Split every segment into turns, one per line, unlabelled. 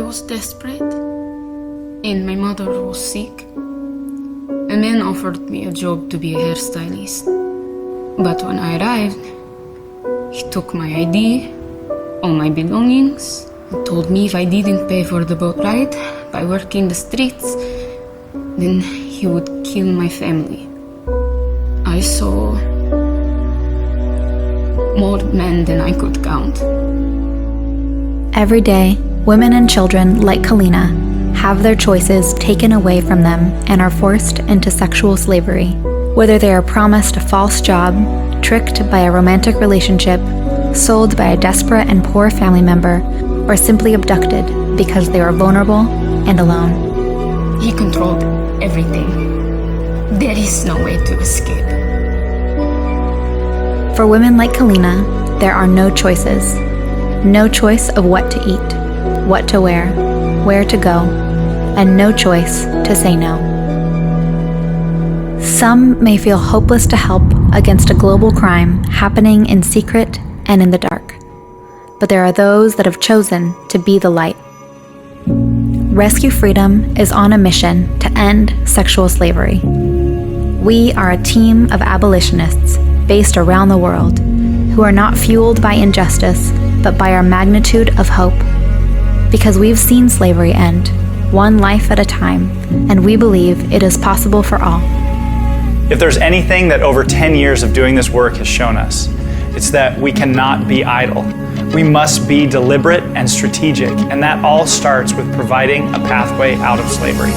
was desperate, and my mother was sick. A man offered me a job to be a hairstylist. But when I arrived, he took my ID, all my belongings, and told me if I didn't pay for the boat ride by working the streets, then he would kill my family. I saw more men than I could count.
Every day, women and children like Kalina have their choices taken away from them and are forced into sexual slavery. Whether they are promised a false job, tricked by a romantic relationship, sold by a desperate and poor family member, or simply abducted because they are vulnerable and alone.
He controlled everything. There is no way to escape.
For women like Kalina, there are no choices. No choice of what to eat, what to wear, where to go, and no choice to say no. Some may feel hopeless to help against a global crime happening in secret and in the dark. But there are those that have chosen to be the light. Rescue Freedom is on a mission to end sexual slavery. We are a team of abolitionists based around the world who are not fueled by injustice, but by our magnitude of hope. Because we've seen slavery end, one life at a time, and we believe it is possible for all.
If there's anything that over 10 years of doing this work has shown us, it's that we cannot be idle. We must be deliberate and strategic, and that all starts with providing a pathway out of slavery.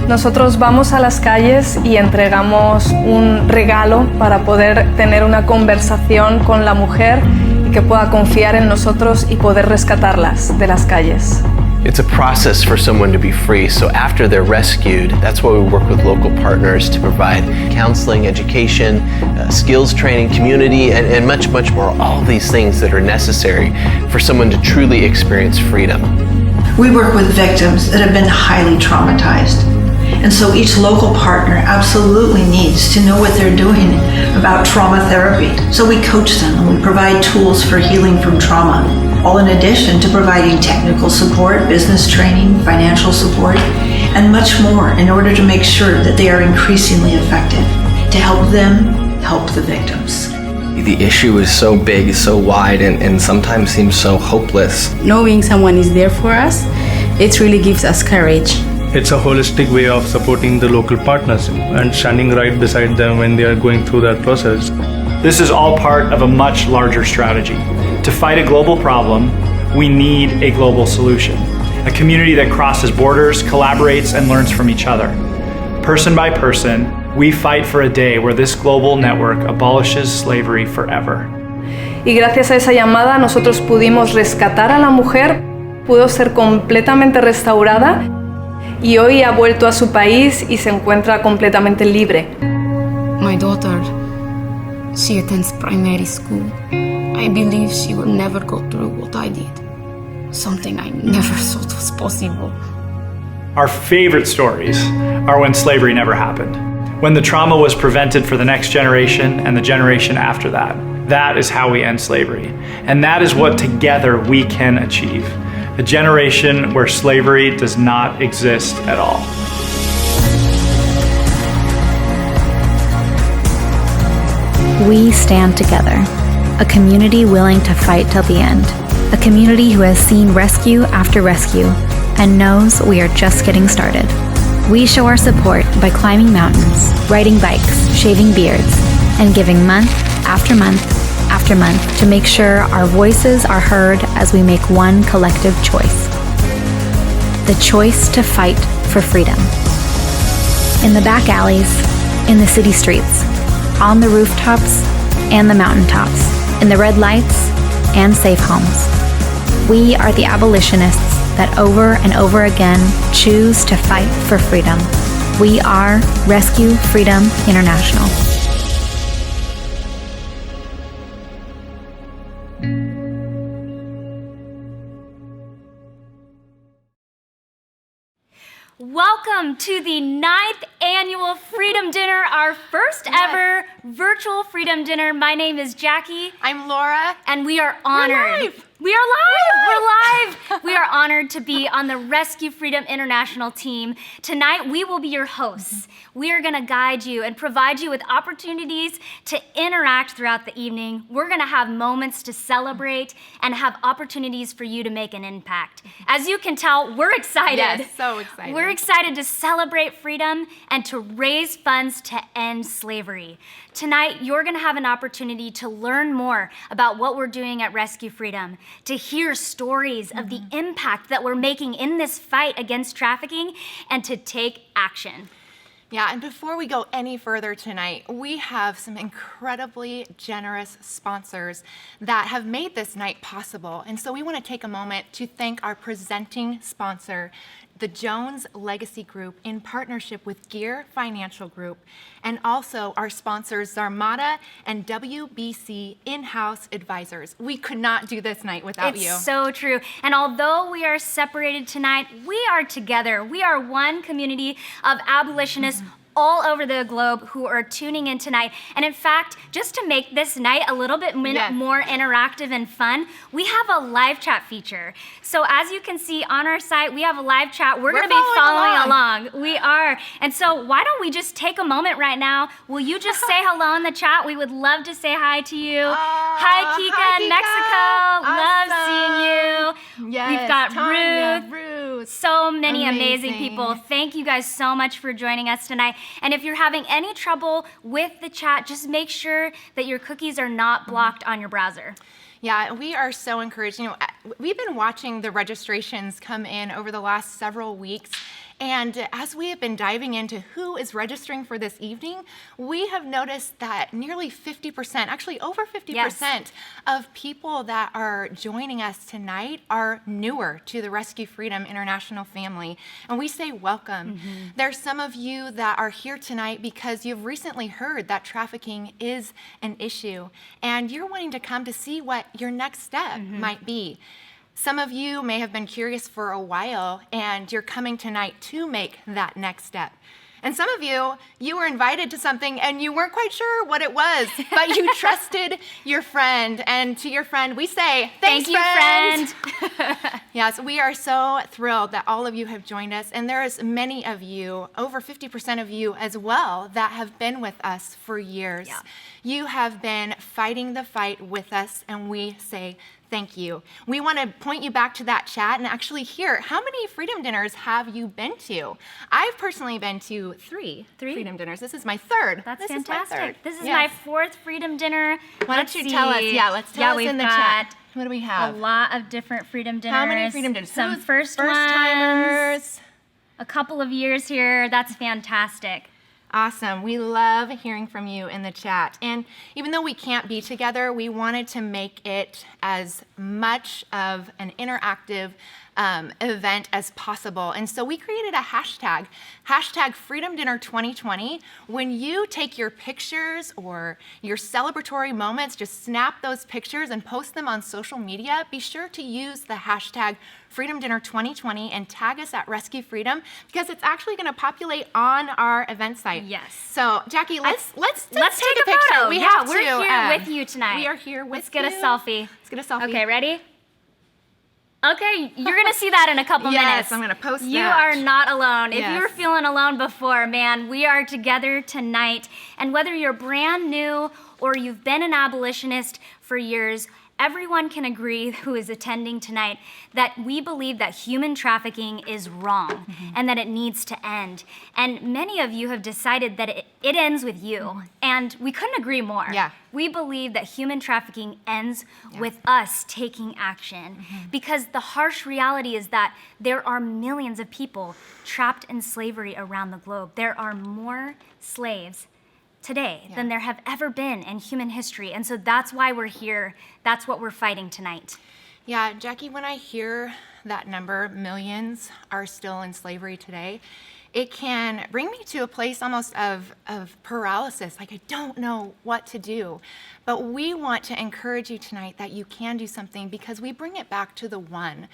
Nosotros vamos a las calles y entregamos un regalo para poder tener una conversación con la mujer y que pueda confiar en nosotros y poder rescatarlas de las calles.
It's a process for someone to be free, so after they're rescued, that's why we work with local partners to provide counseling, education, skills training, community, and much, much more. All these things that are necessary for someone to truly experience freedom.
We work with victims that have been highly traumatized. And so each local partner absolutely needs to know what they're doing about trauma therapy. So we coach them and we provide tools for healing from trauma, all in addition to providing technical support, business training, financial support, and much more in order to make sure that they are increasingly effective to help them help the victims.
The issue is so big, so wide, and sometimes seems so hopeless.
Knowing someone is there for us, it really gives us courage.
It's a holistic way of supporting the local partners and standing right beside them when they are going through that process.
This is all part of a much larger strategy. To fight a global problem, we need a global solution. A community that crosses borders, collaborates, and learns from each other. Person by person, we fight for a day where this global network abolishes slavery forever.
Y gracias a esa llamada nosotros pudimos rescatar a la mujer, pudo ser completamente restaurada y hoy ha vuelto a su país y se encuentra completamente libre.
My daughter, she attends primary school. I believe she will never go through what I did. Something I never thought was possible.
Our favorite stories are when slavery never happened, when the trauma was prevented for the next generation and the generation after that. That is how we end slavery. And that is what together we can achieve. A generation where slavery does not exist at all.
We stand together, a community willing to fight till the end, a community who has seen rescue after rescue and knows we are just getting started. We show our support by climbing mountains, riding bikes, shaving beards, and giving month after month after month to make sure our voices are heard as we make one collective choice. The choice to fight for freedom. In the back alleys, in the city streets, on the rooftops and the mountaintops, in the red lights and safe homes. We are the abolitionists that over and over again choose to fight for freedom. We are Rescue Freedom International.
Welcome to the 9th annual Freedom Dinner, our first ever virtual Freedom Dinner. My name is Jackie.
I'm Laura.
And we are honored We are live! We're live! We are honored to be on the Rescue Freedom International team. Tonight, we will be your hosts. We are gonna guide you and provide you with opportunities to interact throughout the evening. We're gonna have moments to celebrate and have opportunities for you to make an impact. As you can tell, we're excited.
Yes, so excited.
We're excited to celebrate freedom and to raise funds to end slavery. Tonight, you're gonna have an opportunity to learn more about what we're doing at Rescue Freedom, to hear stories of the impact that we're making in this fight against trafficking, and to take action.
Yeah, and before we go any further tonight, we have some incredibly generous sponsors that have made this night possible. And so we want to take a moment to thank our presenting sponsor, the Jones Legacy Group, in partnership with Gear Financial Group, and also our sponsors Zarmada and WBC In-House Advisors. We could not do this night without you.
It's so true. And although we are separated tonight, we are together. We are one community of abolitionists all over the globe who are tuning in tonight. And in fact, just to make this night a little bit more interactive and fun, we have a live chat feature. So as you can see on our site, we have a live chat. We're gonna be following along. We are. And so why don't we just take a moment right now? Will you just say hello in the chat? We would love to say hi to you. Hi, Kika in Mexico.
Awesome.
Love seeing you.
Yes,
We've got
Tanya,
Ruth. So many amazing people. Thank you guys so much for joining us tonight. And if you're having any trouble with the chat, just make sure that your cookies are not blocked on your browser.
Yeah, we are so encouraged. You know, we've been watching the registrations come in over the last several weeks. And as we have been diving into who is registering for this evening, we have noticed that nearly 50%, actually over 50% of people that are joining us tonight are newer to the Rescue Freedom International family. And we say welcome. There's some of you that are here tonight because you've recently heard that trafficking is an issue, and you're wanting to come to see what your next step might be. Some of you may have been curious for a while, and you're coming tonight to make that next step. And some of you were invited to something and you weren't quite sure what it was, but you trusted your friend. And to your friend, we say, thanks, friend. Yes, we are so thrilled that all of you have joined us. And there's many of you, over 50% of you as well, that have been with us for years. Yeah. You have been fighting the fight with us, and we say thank you. We want to point you back to that chat and actually hear, how many Freedom Dinners have you been to? I've personally been to three Freedom Dinners. This is my third.
That's fantastic. This is my fourth Freedom Dinner.
Why don't you tell us? Yeah, let's tell us in the chat. What do we have?
A lot of different Freedom Dinners.
How many Freedom Dinners?
Some first-timers. A couple of years here. That's fantastic.
Awesome. We love hearing from you in the chat. And even though we can't be together, we wanted to make it as much of an interactive event as possible. And so we created a hashtag Freedom Dinner 2020. When you take your pictures or your celebratory moments, just snap those pictures and post them on social media. Be sure to use the hashtag Freedom Dinner 2020 and tag us at Rescue Freedom, because it's actually going to populate on our event site.
Yes.
So Jackie, let's take
a
picture.
Photo.
We're
here with you tonight.
We are here with
you. Let's get a selfie.
Let's get a selfie.
Okay, ready? Okay, you're gonna see that in a couple minutes.
Yes, I'm gonna post that.
You are not alone.
Yes.
If you were feeling alone before, man, we are together tonight. And whether you're brand new or you've been an abolitionist for years, everyone can agree who is attending tonight that we believe that human trafficking is wrong and that it needs to end. And many of you have decided that it ends with you. And we couldn't agree more.
Yeah.
We believe that human trafficking ends with us taking action, because the harsh reality is that there are millions of people trapped in slavery around the globe. There are more slaves today than there have ever been in human history. And so that's why we're here. That's what we're fighting tonight.
Yeah, Jackie, when I hear that number, millions are still in slavery today, It can bring me to a place almost of paralysis, like I don't know what to do. But we want to encourage you tonight that you can do something, because we bring it back to the one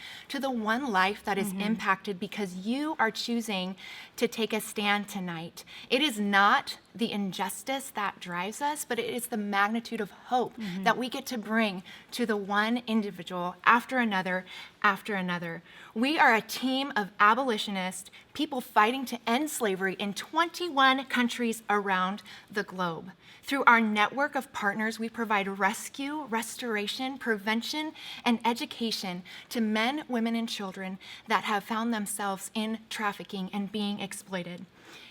life that is impacted because you are choosing to take a stand tonight. It is not the injustice that drives us, but it is the magnitude of hope that we get to bring to the one individual after another after another. We are a team of abolitionists, people fighting to end slavery in 21 countries around the globe. Through our network of partners, we provide rescue, restoration, prevention, and education to men, women, and children that have found themselves in trafficking and being exploited.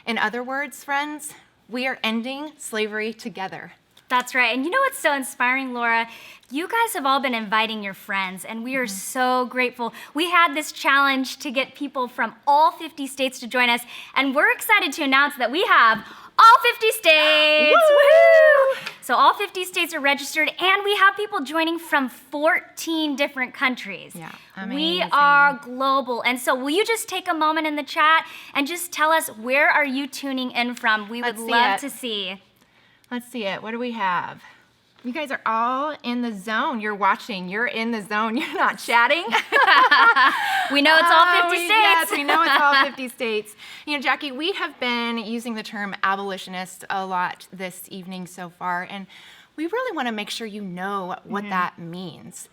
In other words, friends, we are ending slavery together.
That's right. And you know what's so inspiring, Laura? You guys have all been inviting your friends, and we are so grateful. We had this challenge to get people from all 50 states to join us, and we're excited to announce that we have all 50 states. Woohoo! So all 50 states are registered, and we have people joining from 14 different countries.
Yeah, amazing.
We are global. And so will you just take a moment in the chat and just tell us, where are you tuning in from? We would love to see.
Let's see it. What do we have? You guys are all in the zone. You're watching. You're in the zone. You're not chatting.
We know it's all 50 states.
Yes, we know it's all 50 states. You know, Jackie, we have been using the term abolitionist a lot this evening so far, and we really want to make sure you know what that means.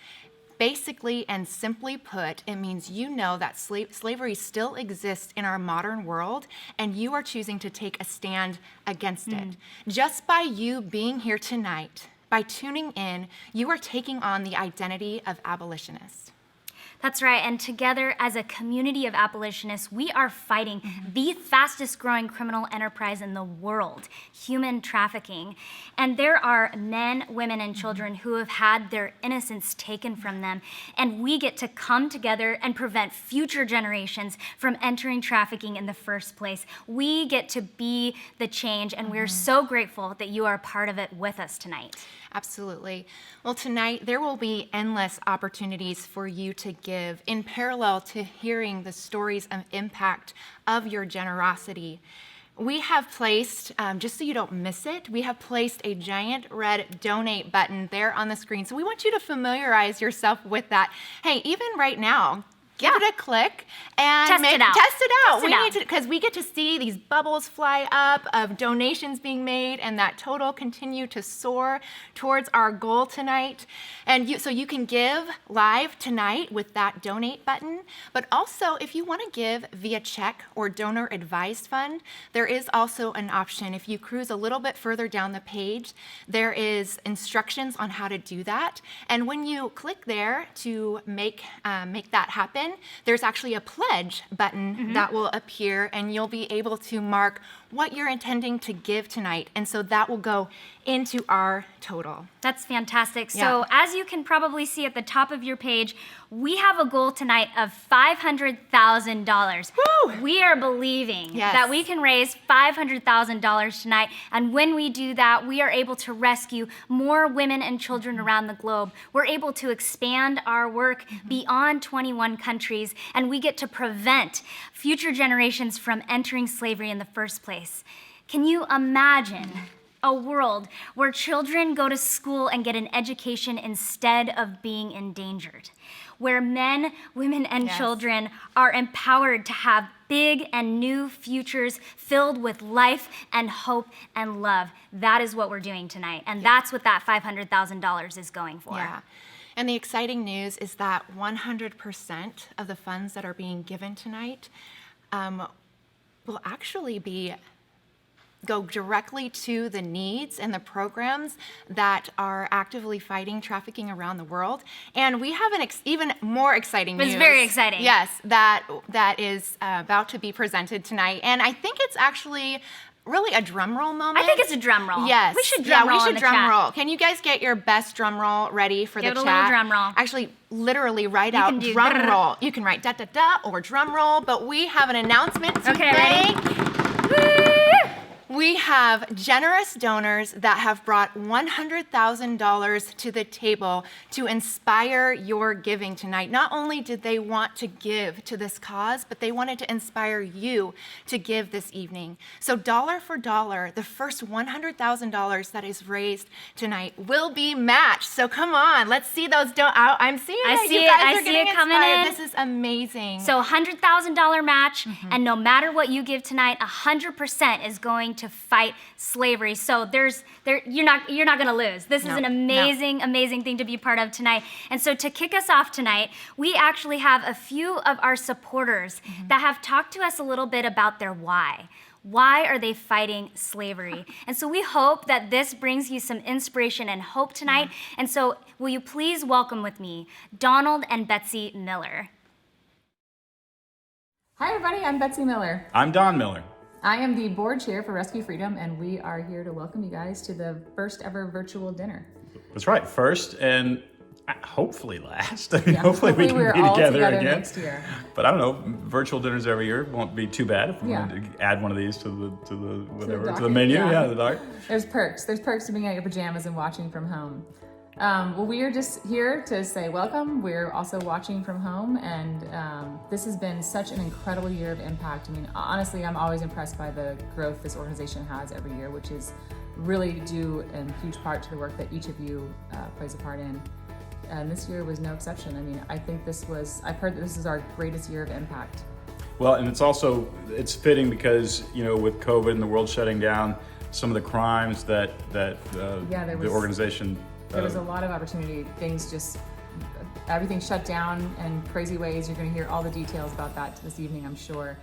Basically and simply put, it means you know that slavery still exists in our modern world, and you are choosing to take a stand against it. Just by you being here tonight, by tuning in, you are taking on the identity of abolitionists.
That's right, and together as a community of abolitionists, we are fighting the fastest growing criminal enterprise in the world, human trafficking. And there are men, women, and children who have had their innocence taken from them, and we get to come together and prevent future generations from entering trafficking in the first place. We get to be the change, and we're so grateful that you are a part of it with us tonight.
Absolutely. Well, tonight there will be endless opportunities for you to give in parallel to hearing the stories of impact of your generosity. We have placed, just so you don't miss it, we have placed a giant red donate button there on the screen. So we want you to familiarize yourself with that. Hey, even right now, give it a click and
test it out.
Test it out.
Test it out.
Because we get to see these bubbles fly up of donations being made, and that total continue to soar towards our goal tonight. And so you can give live tonight with that donate button. But also, if you want to give via check or donor advised fund, there is also an option. If you cruise a little bit further down the page, there is instructions on how to do that. And when you click there to make that happen, there's actually a pledge button that will appear, and you'll be able to mark what you're intending to give tonight. And so that will go into our total.
That's fantastic. So as you can probably see at the top of your page, we have a goal tonight of $500,000. We are believing that we can raise $500,000 tonight. And when we do that, we are able to rescue more women and children around the globe. We're able to expand our work beyond 21 countries, and we get to prevent future generations from entering slavery in the first place. Can you imagine a world where children go to school and get an education instead of being endangered, where men, women, and children are empowered to have big and new futures filled with life and hope and love? That is what we're doing tonight, and that's what that $500,000 is going for.
Yeah. And the exciting news is that 100% of the funds that are being given tonight will actually go directly to the needs and the programs that are actively fighting trafficking around the world. And we have an even more exciting news.
It's very exciting.
Yes, that is about to be presented tonight. And I think it's actually really a drum roll moment.
I think it's a drum roll.
Yes.
We should drum roll.
We should drum roll. Can you guys get your best drum roll ready for the chat?
Give it a little drum roll.
Actually, literally write out drum roll. You can write da-da-da or drum roll, but we have an announcement to make.
Ready?
We we have generous donors that have brought $100,000 to the table to inspire your giving tonight. Not only did they want to give to this cause, but they wanted to inspire you to give this evening. So dollar for dollar, the first $100,000 that is raised tonight will be matched. So come on, let's see those. I'm seeing that you guys are getting inspired. This is amazing.
So $100,000 match, and no matter what you give tonight, 100% is going to fight slavery. So you're not going to lose. This is an amazing thing to be part of tonight. And so to kick us off tonight, we actually have a few of our supporters that have talked to us a little bit about their why. Why are they fighting slavery? And so we hope that this brings you some inspiration and hope tonight. And so will you please welcome with me Donald and Betsy Miller.
Hi everybody, I'm Betsy Miller.
I'm Don Miller.
I am the board chair for Rescue Freedom, and we are here to welcome you guys to the first ever virtual dinner.
That's right, first and hopefully last. I mean, hopefully we can be together again
next year.
But I don't know, virtual dinners every year won't be too bad if we want to add one of these to the menu. Yeah, the doc.
There's perks to being out your pajamas and watching from home. Well, we are just here to say welcome. We're also watching from home, and this has been such an incredible year of impact. I mean, honestly, I'm always impressed by the growth this organization has every year, which is really due in huge part to the work that each of you plays a part in. And this year was no exception. I mean, I've heard that this is our greatest year of impact.
Well, and it's fitting because, with COVID and the world shutting down, some of the crimes that the organization...
There was a lot of opportunity. Everything shut down in crazy ways. You're going to hear all the details about that this evening, I'm sure.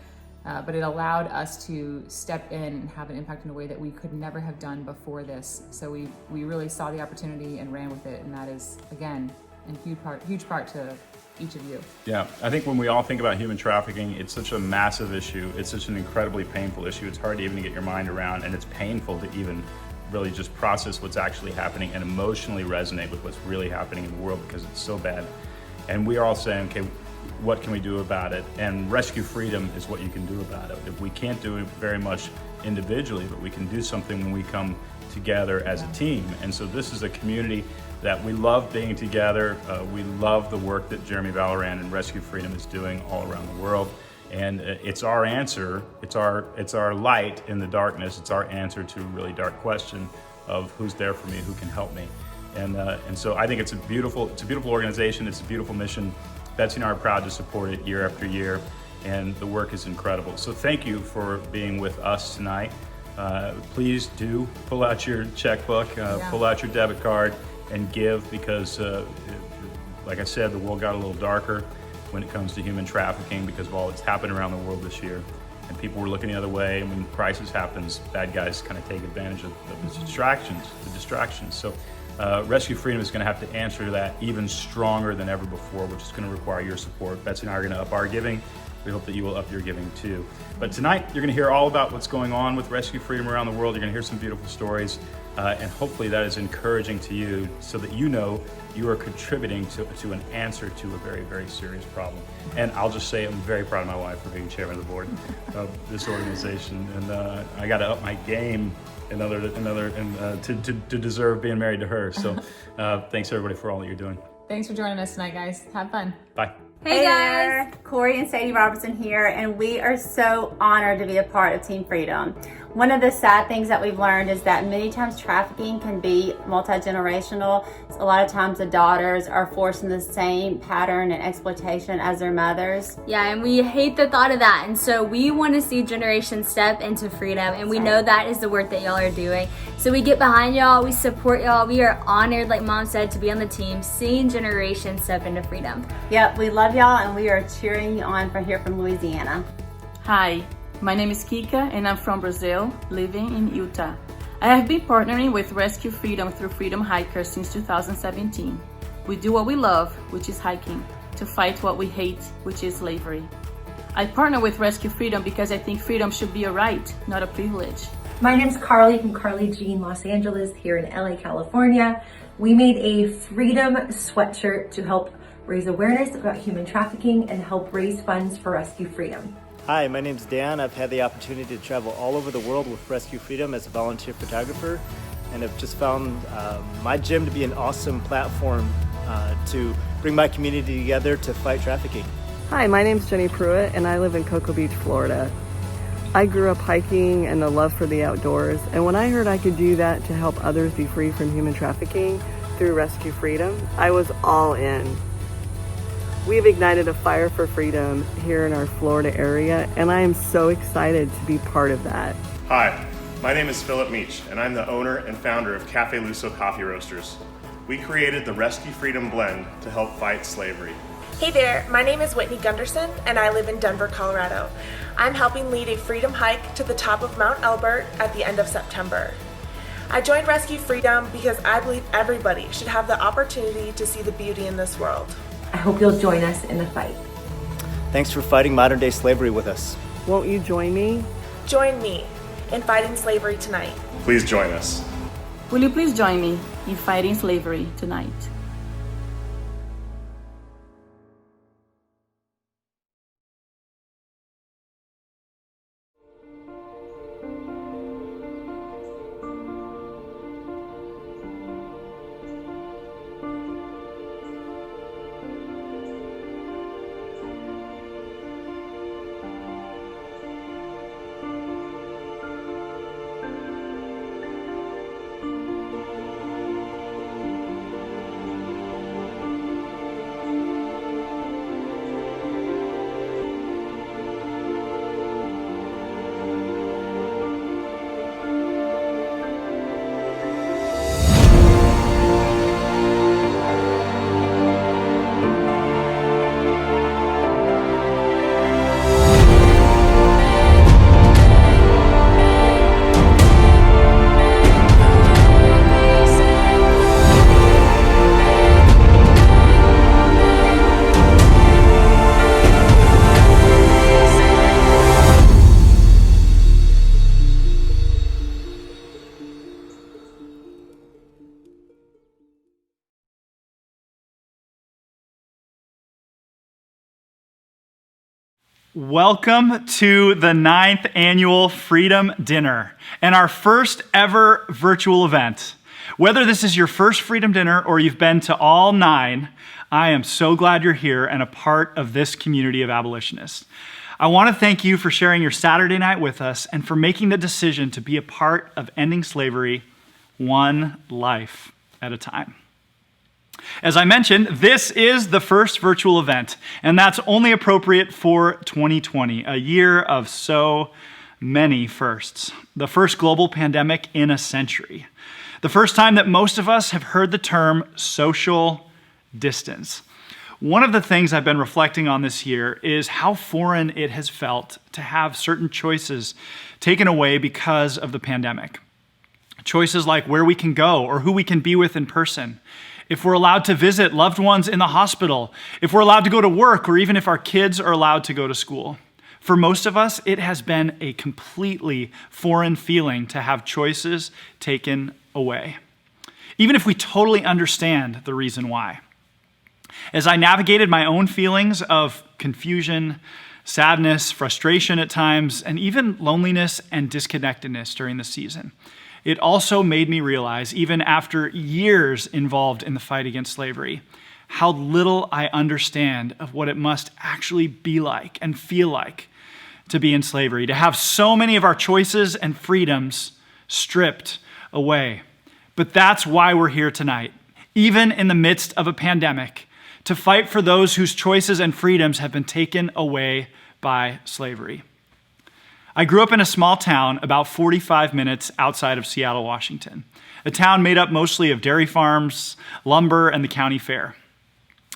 But it allowed us to step in and have an impact in a way that we could never have done before this. So we really saw the opportunity and ran with it. And that is, again, in huge part to each of you.
Yeah, I think when we all think about human trafficking, it's such a massive issue. It's such an incredibly painful issue. It's hard to even get your mind around, and it's painful to even really just process what's actually happening and emotionally resonate with what's really happening in the world because it's so bad. And we are all saying, okay, what can we do about it? And Rescue Freedom is what you can do about it. If we can't do it very much individually, but we can do something when we come together as a team. And so this is a community that we love being together. We love the work that Jeremy Valorand and Rescue Freedom is doing all around the world. And it's our answer, it's our light in the darkness, it's our answer to a really dark question of who's there for me, who can help me. And so I think it's a beautiful organization, it's a beautiful mission. Betsy and I are proud to support it year after year, and the work is incredible. So thank you for being with us tonight. Please do pull out your checkbook, pull out your debit card, and give because, like I said, the world got a little darker when it comes to human trafficking because of all that's happened around the world this year. And people were looking the other way, and when crisis happens, bad guys kind of take advantage of the distractions. So Rescue Freedom is going to have to answer that even stronger than ever before, which is going to require your support. Betsy and I are going to up our giving. We hope that you will up your giving too. But tonight, you're going to hear all about what's going on with Rescue Freedom around the world. You're going to hear some beautiful stories, and hopefully that is encouraging to you so that you know you are contributing to an answer to a very, very serious problem. And I'll just say I'm very proud of my wife for being chairman of the board of this organization. And I got to up my game to deserve being married to her. So thanks everybody for all that you're doing.
Thanks for joining us tonight, guys. Have fun.
Bye.
Hey guys, Corey and Sadie Robertson here, and we are so honored to be a part of Team Freedom. One of the sad things that we've learned is that many times trafficking can be multi-generational. A lot of times the daughters are forced in the same pattern and exploitation as their mothers.
Yeah, and we hate the thought of that. And so we want to see generations step into freedom, and we know that is the work that y'all are doing. So we get behind y'all, we support y'all. We are honored, like Mom said, to be on the team, seeing generations step into freedom.
Yep, we love y'all, and we are cheering you on from here from Louisiana.
Hi. My name is Kika and I'm from Brazil, living in Utah. I have been partnering with Rescue Freedom through Freedom Hikers since 2017. We do what we love, which is hiking, to fight what we hate, which is slavery. I partner with Rescue Freedom because I think freedom should be a right, not a privilege.
My name's Carly from Carly Jean Los Angeles here in LA, California. We made a freedom sweatshirt to help raise awareness about human trafficking and help raise funds for Rescue Freedom.
Hi, my name's Dan. I've had the opportunity to travel all over the world with Rescue Freedom as a volunteer photographer, and have just found my gym to be an awesome platform to bring my community together to fight trafficking.
Hi, my name's Jenny Pruitt, and I live in Cocoa Beach, Florida. I grew up hiking and a love for the outdoors, and when I heard I could do that to help others be free from human trafficking through Rescue Freedom, I was all in. We have ignited a fire for freedom here in our Florida area, and I am so excited to be part of that.
Hi, my name is Philip Meach, and I'm the owner and founder of Cafe Luso Coffee Roasters. We created the Rescue Freedom Blend to help fight slavery.
Hey there, my name is Whitney Gunderson, and I live in Denver, Colorado. I'm helping lead a freedom hike to the top of Mount Elbert at the end of September. I joined Rescue Freedom because I believe everybody should have the opportunity to see the beauty in this world.
I hope you'll join us in the fight.
Thanks for fighting modern-day slavery with us.
Won't you join me?
Join me in fighting slavery tonight.
Please join us.
Will you please join me in fighting slavery tonight?
Welcome to the 9th annual Freedom Dinner and our first ever virtual event. Whether this is your first Freedom Dinner or you've been to all 9, I am so glad you're here and a part of this community of abolitionists. I want to thank you for sharing your Saturday night with us and for making the decision to be a part of ending slavery one life at a time. As I mentioned, this is the first virtual event, and that's only appropriate for 2020, a year of so many firsts. The first global pandemic in a century. The first time that most of us have heard the term social distance. One of the things I've been reflecting on this year is how foreign it has felt to have certain choices taken away because of the pandemic. Choices like where we can go or who we can be with in person. If we're allowed to visit loved ones in the hospital, if we're allowed to go to work, or even if our kids are allowed to go to school. For most of us, it has been a completely foreign feeling to have choices taken away, even if we totally understand the reason why. As I navigated my own feelings of confusion, sadness, frustration at times, and even loneliness and disconnectedness during the season, it also made me realize, even after years involved in the fight against slavery, how little I understand of what it must actually be like and feel like to be in slavery, to have so many of our choices and freedoms stripped away. But that's why we're here tonight, even in the midst of a pandemic, to fight for those whose choices and freedoms have been taken away by slavery. I grew up in a small town about 45 minutes outside of Seattle, Washington, a town made up mostly of dairy farms, lumber, and the county fair.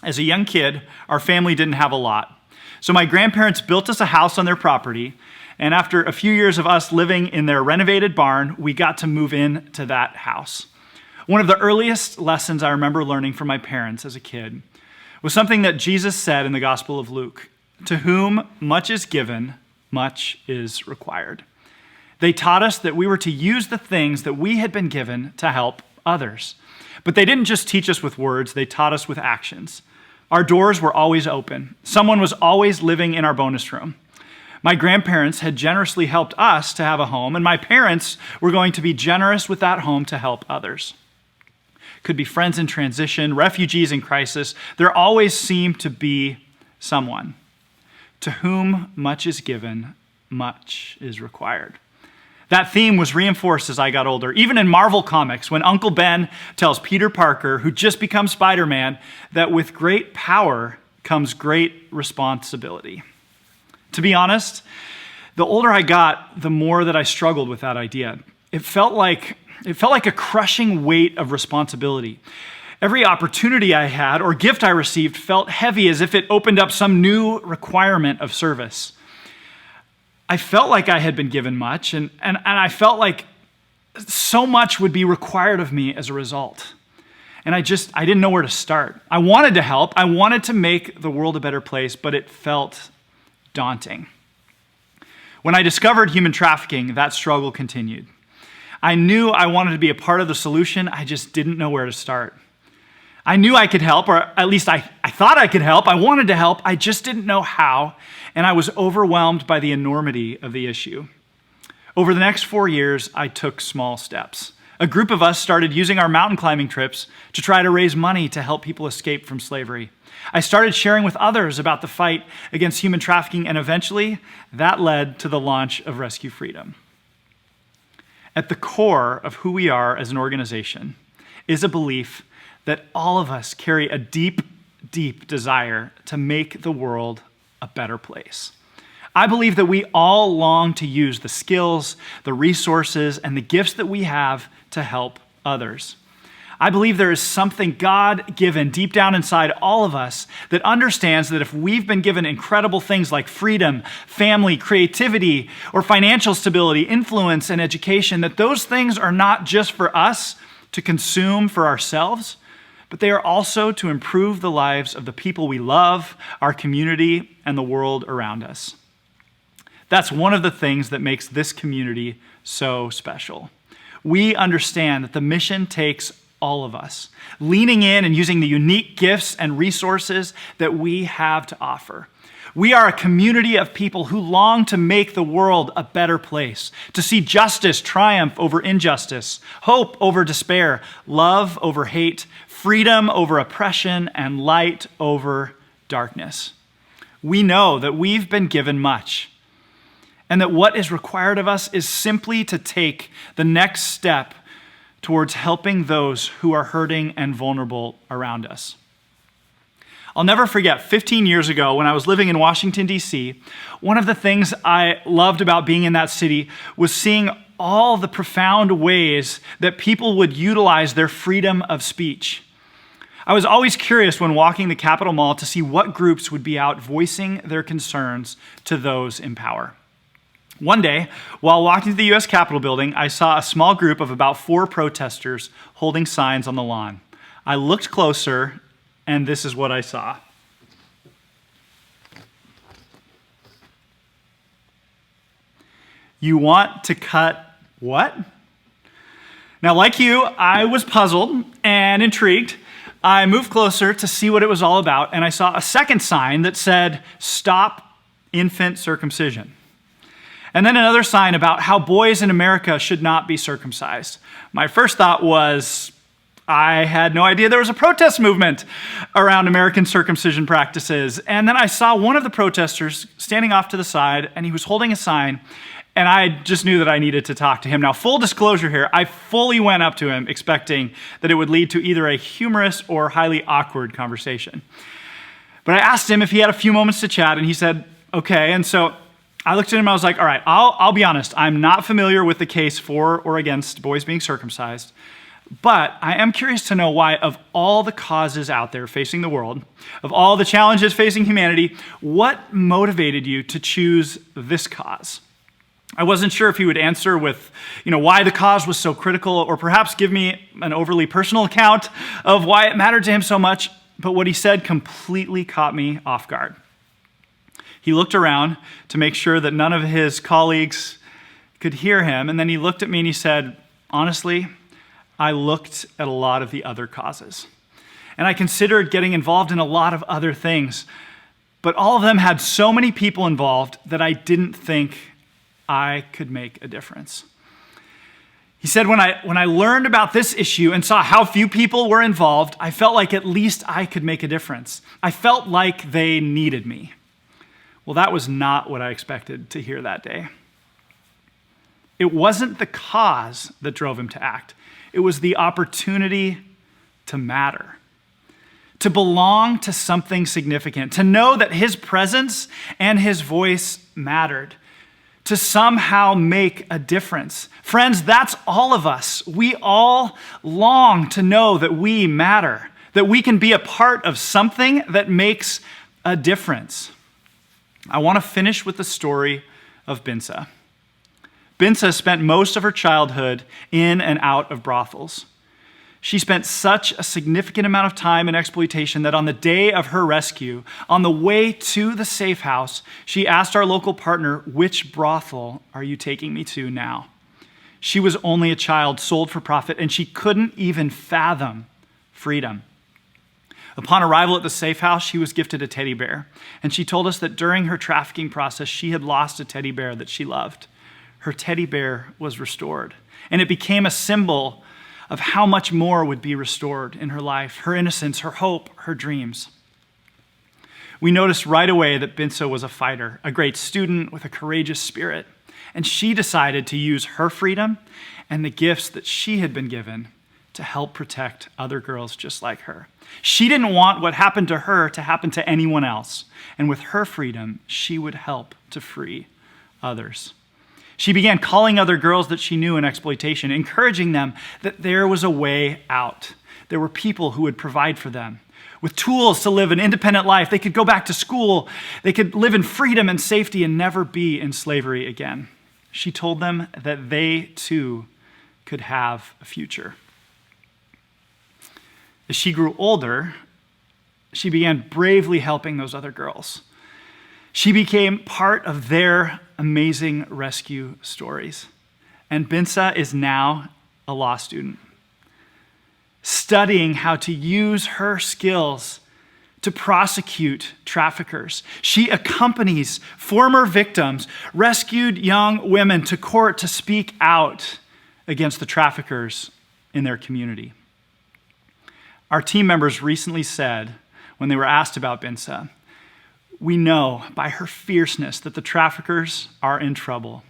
As a young kid, our family didn't have a lot. So my grandparents built us a house on their property, and after a few years of us living in their renovated barn, we got to move into that house. One of the earliest lessons I remember learning from my parents as a kid was something that Jesus said in the Gospel of Luke, "To whom much is given, much is required." They taught us that we were to use the things that we had been given to help others. But they didn't just teach us with words, they taught us with actions. Our doors were always open. Someone was always living in our bonus room. My grandparents had generously helped us to have a home, and my parents were going to be generous with that home to help others. Could be friends in transition, refugees in crisis. There always seemed to be someone. To whom much is given, much is required. That theme was reinforced as I got older. Even in Marvel Comics, when Uncle Ben tells Peter Parker, who just becomes Spider-Man, that with great power comes great responsibility. To be honest, the older I got, the more that I struggled with that idea. It felt like a crushing weight of responsibility. Every opportunity I had or gift I received felt heavy, as if it opened up some new requirement of service. I felt like I had been given much, and I felt like so much would be required of me as a result. And I didn't know where to start. I wanted to help. I wanted to make the world a better place, but it felt daunting. When I discovered human trafficking, that struggle continued. I knew I wanted to be a part of the solution. I just didn't know where to start. I knew I could help, or at least I thought I could help. I wanted to help. I just didn't know how, and I was overwhelmed by the enormity of the issue. Over the next 4 years, I took small steps. A group of us started using our mountain climbing trips to try to raise money to help people escape from slavery. I started sharing with others about the fight against human trafficking, and eventually that led to the launch of Rescue Freedom. At the core of who we are as an organization is a belief that all of us carry a deep, deep desire to make the world a better place. I believe that we all long to use the skills, the resources, and the gifts that we have to help others. I believe there is something God-given deep down inside all of us that understands that if we've been given incredible things like freedom, family, creativity, or financial stability, influence, and education, that those things are not just for us to consume for ourselves, but they are also to improve the lives of the people we love, our community, and the world around us. That's one of the things that makes this community so special. We understand that the mission takes all of us, leaning in and using the unique gifts and resources that we have to offer. We are a community of people who long to make the world a better place, to see justice triumph over injustice, hope over despair, love over hate, freedom over oppression, and light over darkness. We know that we've been given much, and that what is required of us is simply to take the next step towards helping those who are hurting and vulnerable around us. I'll never forget 15 years ago when I was living in Washington, D.C., one of the things I loved about being in that city was seeing all the profound ways that people would utilize their freedom of speech. I was always curious when walking the Capitol Mall to see what groups would be out voicing their concerns to those in power. One day, while walking to the U.S. Capitol building, I saw a small group of about 4 protesters holding signs on the lawn. I looked closer, and this is what I saw. You want to cut what? Now, like you, I was puzzled and intrigued. I moved closer to see what it was all about, and I saw a second sign that said, "Stop infant circumcision." And then another sign about how boys in America should not be circumcised. My first thought was, I had no idea there was a protest movement around American circumcision practices. And then I saw one of the protesters standing off to the side, and he was holding a sign, and I just knew that I needed to talk to him. Now, full disclosure here, I fully went up to him expecting that it would lead to either a humorous or highly awkward conversation. But I asked him if he had a few moments to chat, and he said, okay. And so I looked at him and I was like, all right, I'll be honest. I'm not familiar with the case for or against boys being circumcised, but I am curious to know why, of all the causes out there facing the world, of all the challenges facing humanity, what motivated you to choose this cause? I wasn't sure if he would answer with, why the cause was so critical, or perhaps give me an overly personal account of why it mattered to him so much, but what he said completely caught me off guard. He looked around to make sure that none of his colleagues could hear him, and then he looked at me and he said, honestly, I looked at a lot of the other causes, and I considered getting involved in a lot of other things, but all of them had so many people involved that I didn't think I could make a difference. He said, when I learned about this issue and saw how few people were involved, I felt like at least I could make a difference. I felt like they needed me. Well, that was not what I expected to hear that day. It wasn't the cause that drove him to act. It was the opportunity to matter, to belong to something significant, to know that his presence and his voice mattered, to somehow make a difference. Friends, that's all of us. We all long to know that we matter, that we can be a part of something that makes a difference. I want to finish with the story of Binsa. Binsa spent most of her childhood in and out of brothels. She spent such a significant amount of time in exploitation that on the day of her rescue, on the way to the safe house, she asked our local partner, "Which brothel are you taking me to now?" She was only a child sold for profit, and she couldn't even fathom freedom. Upon arrival at the safe house, she was gifted a teddy bear, and she told us that during her trafficking process, she had lost a teddy bear that she loved. Her teddy bear was restored, and it became a symbol of how much more would be restored in her life, her innocence, her hope, her dreams. We noticed right away that Binsa was a fighter, a great student with a courageous spirit, and she decided to use her freedom and the gifts that she had been given to help protect other girls just like her. She didn't want what happened to her to happen to anyone else, and with her freedom, she would help to free others. She began calling other girls that she knew in exploitation, encouraging them that there was a way out. There were people who would provide for them. With tools to live an independent life, they could go back to school, they could live in freedom and safety and never be in slavery again. She told them that they too could have a future. As she grew older, she began bravely helping those other girls. She became part of their amazing rescue stories. And Binsa is now a law student, studying how to use her skills to prosecute traffickers. She accompanies former victims, rescued young women to court to speak out against the traffickers in their community. Our team members recently said, when they were asked about Binsa, "We know by her fierceness that the traffickers are in trouble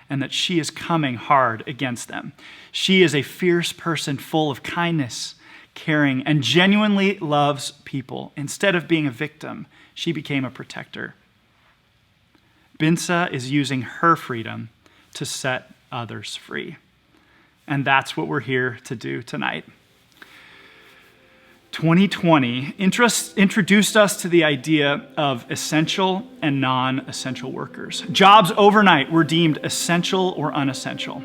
and that she is coming hard against them. She is a fierce person full of kindness, caring, and genuinely loves people. Instead of being a victim, she became a protector." Binsa is using her freedom to set others free. And that's what we're here to do tonight. 2020 introduced us to the idea of essential and non-essential workers. Jobs overnight were deemed essential or unessential.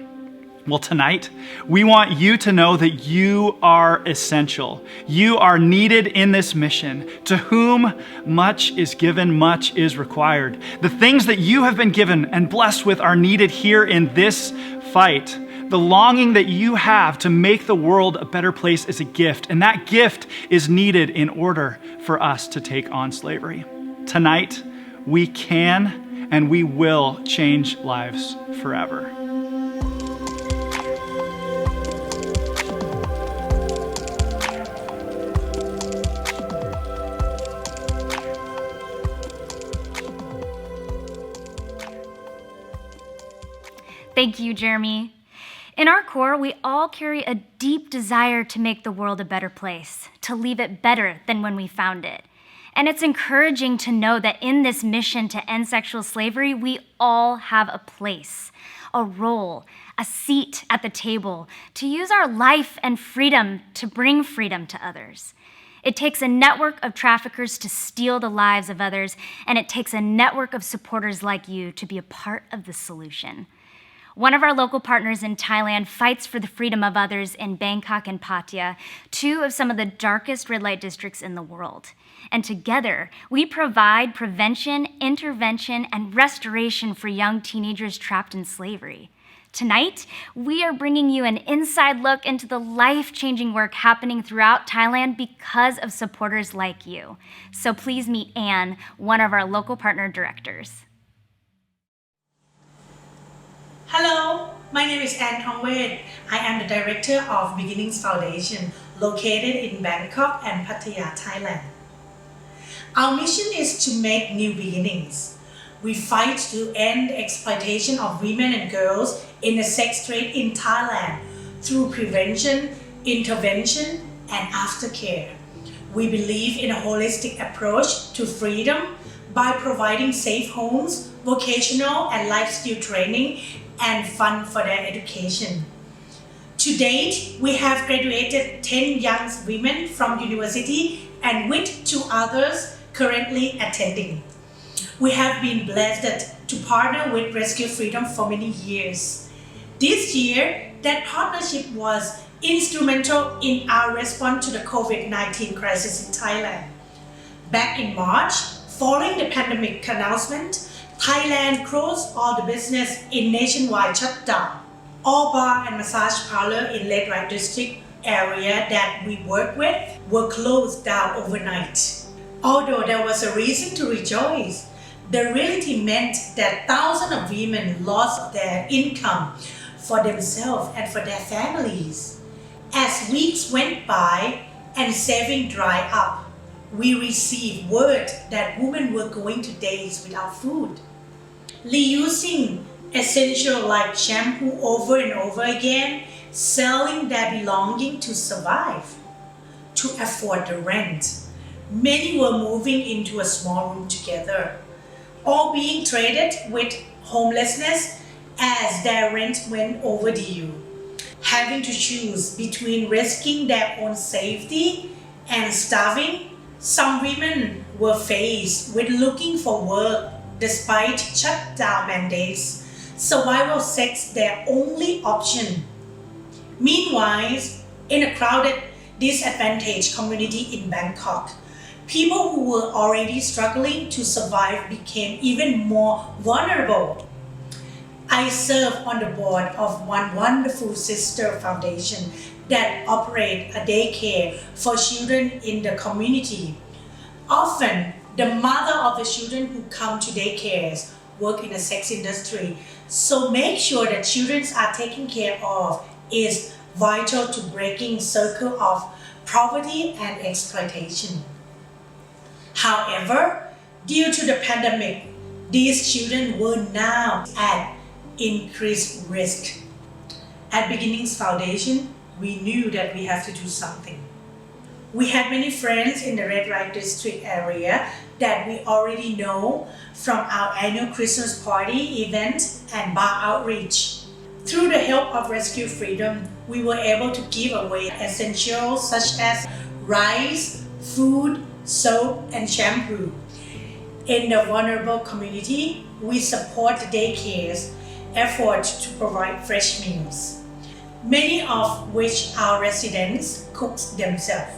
Well, tonight, we want you to know that you are essential. You are needed in this mission. To whom much is given, much is required. The things that you have been given and blessed with are needed here in this fight. The longing that you have to make the world a better place is a gift, and that gift is needed in order for us to take on slavery. Tonight, we can and we will change lives forever.
Thank you, Jeremy. In our core, we all carry a deep desire to make the world a better place, to leave it better than when we found it. And it's encouraging to know that in this mission to end sexual slavery, we all have a place, a role, a seat at the table, to use our life and freedom to bring freedom to others. It takes a network of traffickers to steal the lives of others, and it takes a network of supporters like you to be a part of the solution. One of our local partners in Thailand fights for the freedom of others in Bangkok and Pattaya, two of some of the darkest red light districts in the world. And together, we provide prevention, intervention, and restoration for young teenagers trapped in slavery. Tonight, we are bringing you an inside look into the life-changing work happening throughout Thailand because of supporters like you. So please meet Anne, one of our local partner directors.
Hello, my name is Anne Thongwet. I am the director of Beginnings Foundation, located in Bangkok and Pattaya, Thailand. Our mission is to make new beginnings. We fight to end exploitation of women and girls in the sex trade in Thailand through prevention, intervention, and aftercare. We believe in a holistic approach to freedom by providing safe homes, vocational and life skill training, and fund for their education. To date, we have graduated 10 young women from university and with 2 others currently attending. We have been blessed to partner with Rescue Freedom for many years. This year, that partnership was instrumental in our response to the COVID-19 crisis in Thailand. Back in March, following the pandemic announcement, Thailand closed all the business in nationwide shutdown. All bar and massage parlor in Red Light District area that we work with were closed down overnight. Although there was a reason to rejoice, the reality meant that thousands of women lost their income for themselves and for their families. As weeks went by and savings dried up, we received word that women were going to days without food. Reusing essentials like shampoo over and over again, selling their belongings to survive, to afford the rent. Many were moving into a small room together, all being traded with homelessness as their rent went overdue, having to choose between risking their own safety and starving. Some women were faced with looking for work despite shutdown mandates. Survival sex their only option. Meanwhile, in a crowded, disadvantaged community in Bangkok, people who were already struggling to survive became even more vulnerable. I serve on the board of one wonderful sister foundation that operates a daycare for children in the community. Often, the mother of the children who come to daycares work in the sex industry, so make sure that children are taken care of is vital to breaking circle of poverty and exploitation. However, due to the pandemic, these children were now at increased risk. At Beginnings Foundation, we knew that we have to do something. We had many friends in the Red Light District area that we already know from our annual Christmas party event and bar outreach. Through the help of Rescue Freedom, we were able to give away essentials such as rice, food, soap, and shampoo. In the vulnerable community, we support the daycare's effort to provide fresh meals, many of which our residents cook themselves.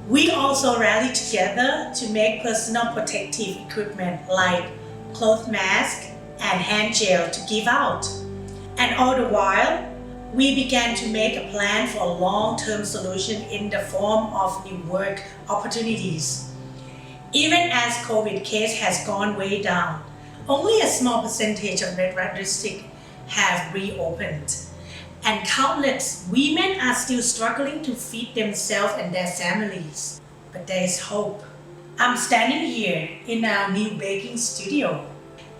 We also rally together to make personal protective equipment like cloth masks and hand gel to give out. And all the while, we began to make a plan for a long-term solution in the form of new work opportunities. Even as COVID case has gone way down, only a small percentage of Red Light District have reopened. And countless women are still struggling to feed themselves and their families. But there is hope. I'm standing here in our new baking studio.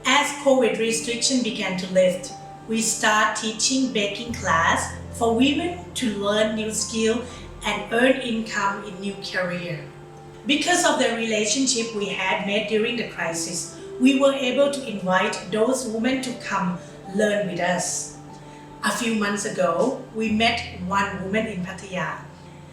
As COVID restrictions began to lift, we start teaching baking class for women to learn new skills and earn income in new career. Because of the relationship we had made during the crisis, we were able to invite those women to come learn with us. A few months ago, we met one woman in Pattaya.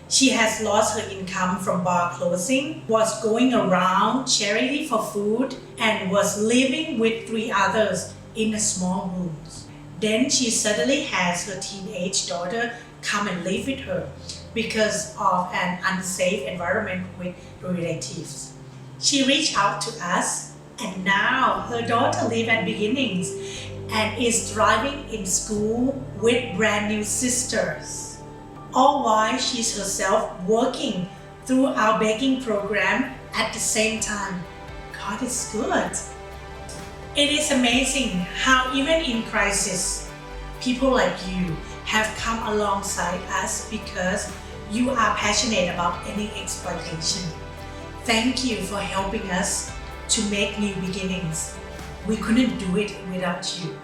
She has lost her income from bar closing, was going around charity for food, and was living with 3 others in a small room. Then she suddenly has her teenage daughter come and live with her because of an unsafe environment with relatives. She reached out to us, and now her daughter lives at Beginnings and is driving in school with brand new sisters. All while she's herself working through our baking program at the same time. God is good. It is amazing how even in crisis, people like you have come alongside us because you are passionate about ending exploitation. Thank you for helping us to make new beginnings. We couldn't do it without you.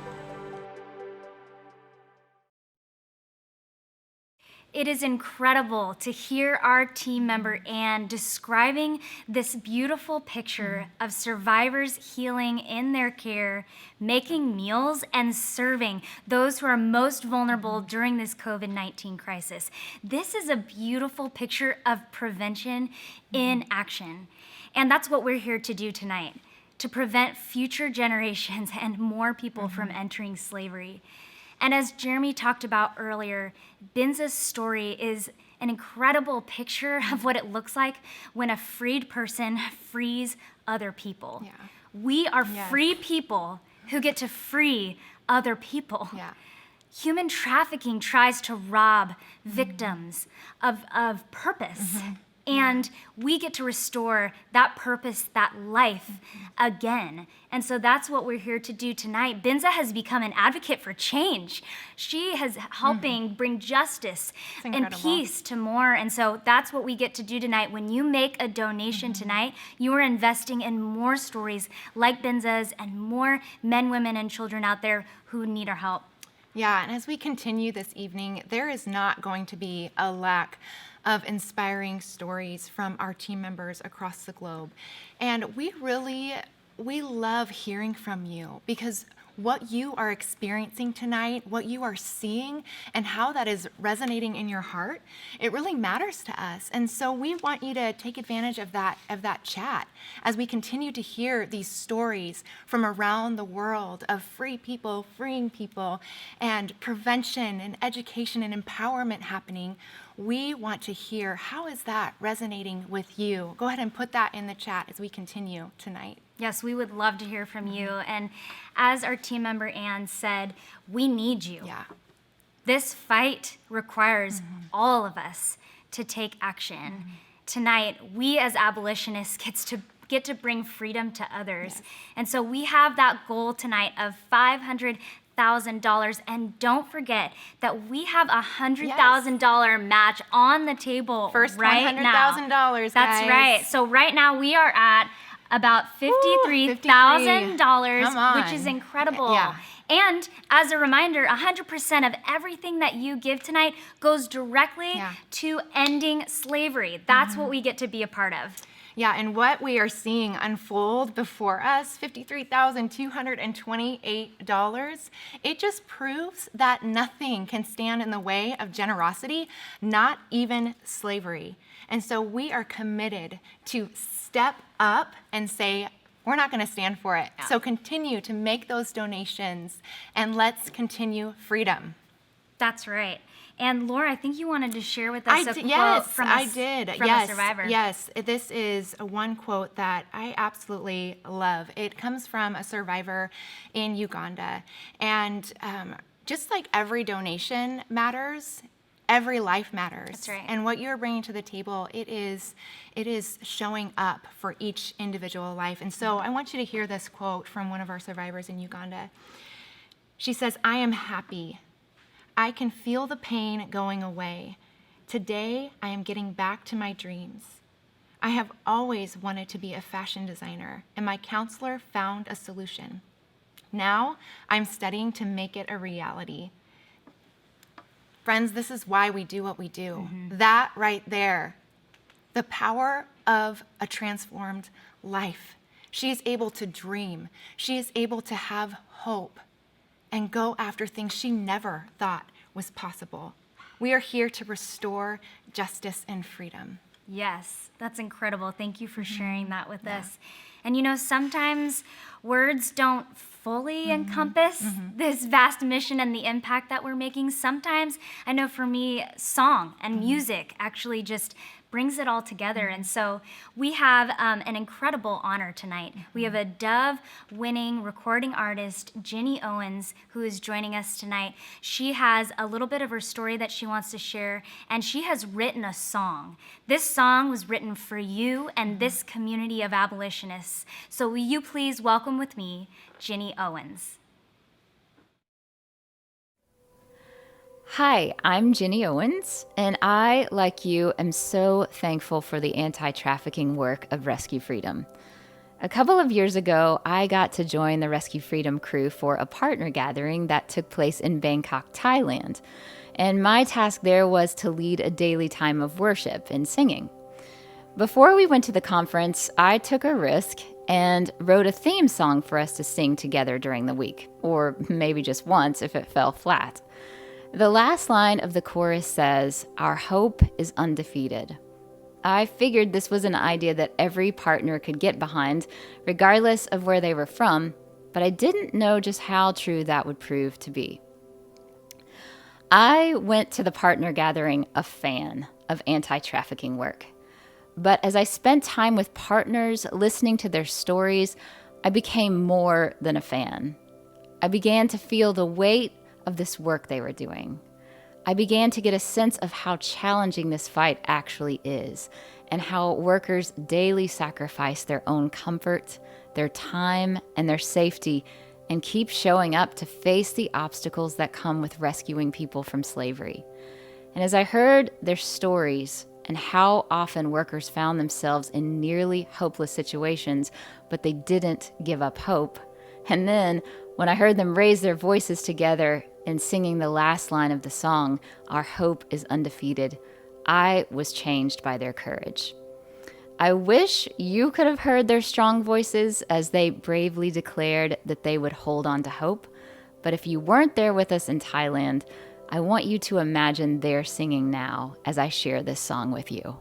It is incredible to hear our team member Anne describing this beautiful picture of survivors healing in their care, making meals, and serving those who are most vulnerable during this COVID-19 crisis. This is a beautiful picture of prevention in action. And that's what we're here to do tonight, to prevent future generations and more people from entering slavery. And as Jeremy talked about earlier, Binza's story is an incredible picture of what it looks like when a freed person frees other people. Yeah. We are free people who get to free other people. Yeah. Human trafficking tries to rob victims of purpose. And we get to restore that purpose, that life again. And so that's what we're here to do tonight. Binza has become an advocate for change. She is helping bring justice and peace to more. And so that's what we get to do tonight. When you make a donation tonight, you are investing in more stories like Binza's and more men, women, and children out there who need our help.
Yeah, and as we continue this evening, there is not going to be a lack of inspiring stories from our team members across the globe. And we love hearing from you, because what you are experiencing tonight, what you are seeing, and how that is resonating in your heart, it really matters to us. And so we want you to take advantage of that chat as we continue to hear these stories from around the world of free people, freeing people, and prevention and education and empowerment happening. We want to hear, how is that resonating with you? Go ahead and put that in the chat as we continue tonight.
Yes, we would love to hear from you. And as our team member Anne said, we need you. Yeah. This fight requires all of us to take action. Tonight, we as abolitionists get to bring freedom to others. Yes. And so we have that goal tonight of $500,000, and don't forget that we have a $100,000 match on the table
First
right
$100,000,
guys. That's right. So right now we are at about $53,000, which is incredible. Yeah. And as a reminder, 100% of everything that you give tonight goes directly to ending slavery. That's what we get to be a part of.
Yeah, and what we are seeing unfold before us, $53,228, it just proves that nothing can stand in the way of generosity, not even slavery. And so we are committed to step up and say, we're not going to stand for it. Yeah. So continue to make those donations, and let's continue freedom.
That's right. And Laura, I think you wanted to share with us a quote from a survivor.
Yes, this is one quote that I absolutely love. It comes from a survivor in Uganda. And just like every donation matters, every life matters.
That's right.
And what you're bringing to the table, it is showing up for each individual life. And so I want you to hear this quote from one of our survivors in Uganda. She says, "I am happy. I can feel the pain going away. Today, I am getting back to my dreams. I have always wanted to be a fashion designer, and my counselor found a solution. Now, I'm studying to make it a reality." Friends, this is why we do what we do. That right there, the power of a transformed life. She is able to dream. She is able to have hope and go after things she never thought was possible. We are here to restore justice and freedom.
Yes, that's incredible. Thank you for sharing that with us. And you know, sometimes words don't fully encompass this vast mission and the impact that we're making. Sometimes, I know for me, song and music actually just brings it all together. And so we have an incredible honor tonight. We have a Dove-winning recording artist, Ginny Owens, who is joining us tonight. She has a little bit of her story that she wants to share, and she has written a song. This song was written for you and this community of abolitionists. So will you please welcome with me, Ginny Owens.
Hi, I'm Ginny Owens, and I, like you, am so thankful for the anti-trafficking work of Rescue Freedom. A couple of years ago, I got to join the Rescue Freedom crew for a partner gathering that took place in Bangkok, Thailand. And my task there was to lead a daily time of worship and singing. Before we went to the conference, I took a risk and wrote a theme song for us to sing together during the week, or maybe just once if it fell flat. The last line of the chorus says, "Our hope is undefeated." I figured this was an idea that every partner could get behind, regardless of where they were from, but I didn't know just how true that would prove to be. I went to the partner gathering a fan of anti-trafficking work. But as I spent time with partners, listening to their stories, I became more than a fan. I began to feel the weight of this work they were doing. I began to get a sense of how challenging this fight actually is, and how workers daily sacrifice their own comfort, their time, and their safety, and keep showing up to face the obstacles that come with rescuing people from slavery. And as I heard their stories and how often workers found themselves in nearly hopeless situations, but they didn't give up hope, and then when I heard them raise their voices together in singing the last line of the song, "Our hope is undefeated," I was changed by their courage. I wish you could have heard their strong voices as they bravely declared that they would hold on to hope. But if you weren't there with us in Thailand, I want you to imagine their singing now as I share this song with you.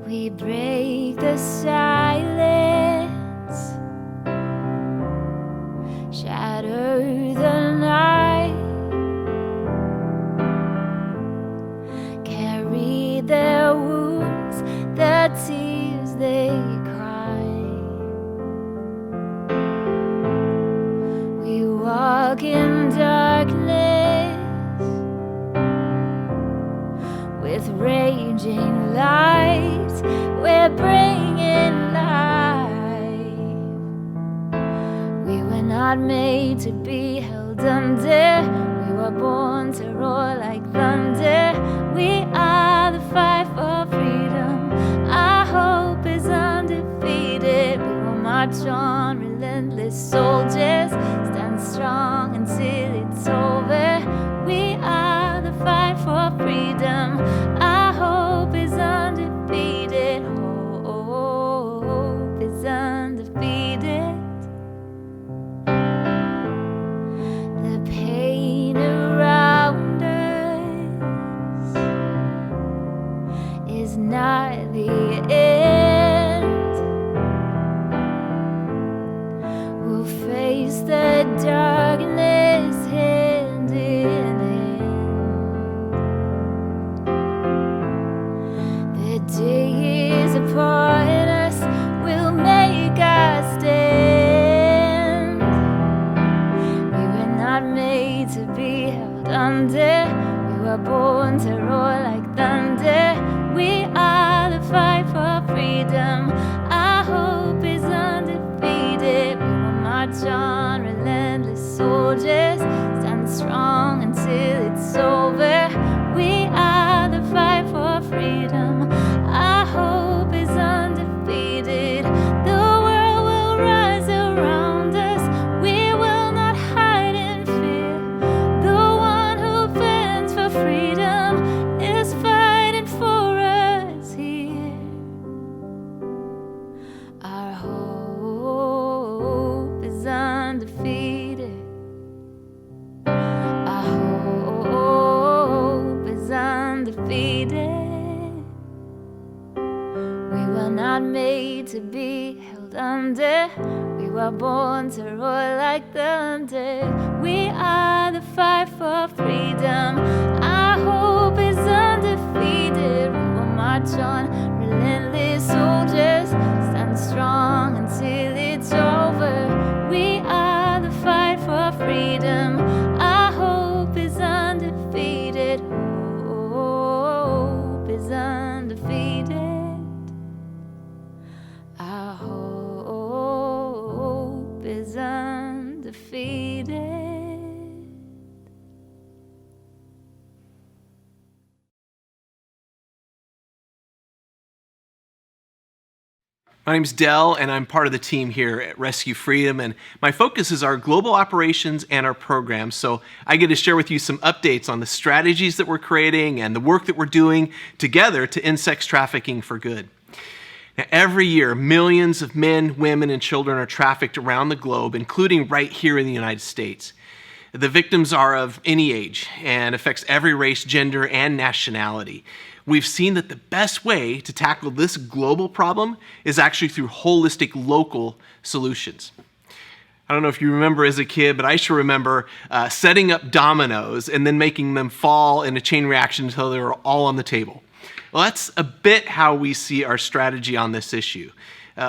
We break the silence, shatter the night, carry their wounds, the tears they cry. We walk in darkness with raging light. We're bringing life. We were not made to be held under. We were born to roar like thunder. We are the fight for freedom. Our hope is undefeated. We will march on, relentless soldiers. Stand strong until it's over. We are the fight for freedom. Our hope is undefeated. Hope is undefeated. The pain around us is not the end. We'll face the darkness hand in hand. The day is upon us, will make us stand. We were not made to be held under. We were born to roar like thunder. We are the fight for freedom. Our hope is undefeated. We will march on, relentless soldiers. Stand strong until it's over. We are the fight for freedom. Our hope is undefeated. The world will rise around us. We will not hide in fear. The one who fends for freedom is fighting for us here. Our hope is undefeated. Our hope is undefeated. We were not made to be held
thunder. We were born to roar like thunder. We are the fight for freedom. Our hope is undefeated. We will march on, relentless soldiers. Stand strong until it's over. We are the fight for freedom. Our hope is undefeated. Hope is undefeated. Our hope is undefeated.
My name's Del, and I'm part of the team here at Rescue Freedom, and my focus is our global operations and our programs, so I get to share with you some updates on the strategies that we're creating and the work that we're doing together to end sex trafficking for good. Now, every year, millions of men, women, and children are trafficked around the globe, including right here in the United States. The victims are of any age and affects every race, gender, and nationality. We've seen that the best way to tackle this global problem is actually through holistic local solutions. I don't know if you remember as a kid, but I sure remember setting up dominoes and then making them fall in a chain reaction until they were all on the table. Well, that's a bit how we see our strategy on this issue.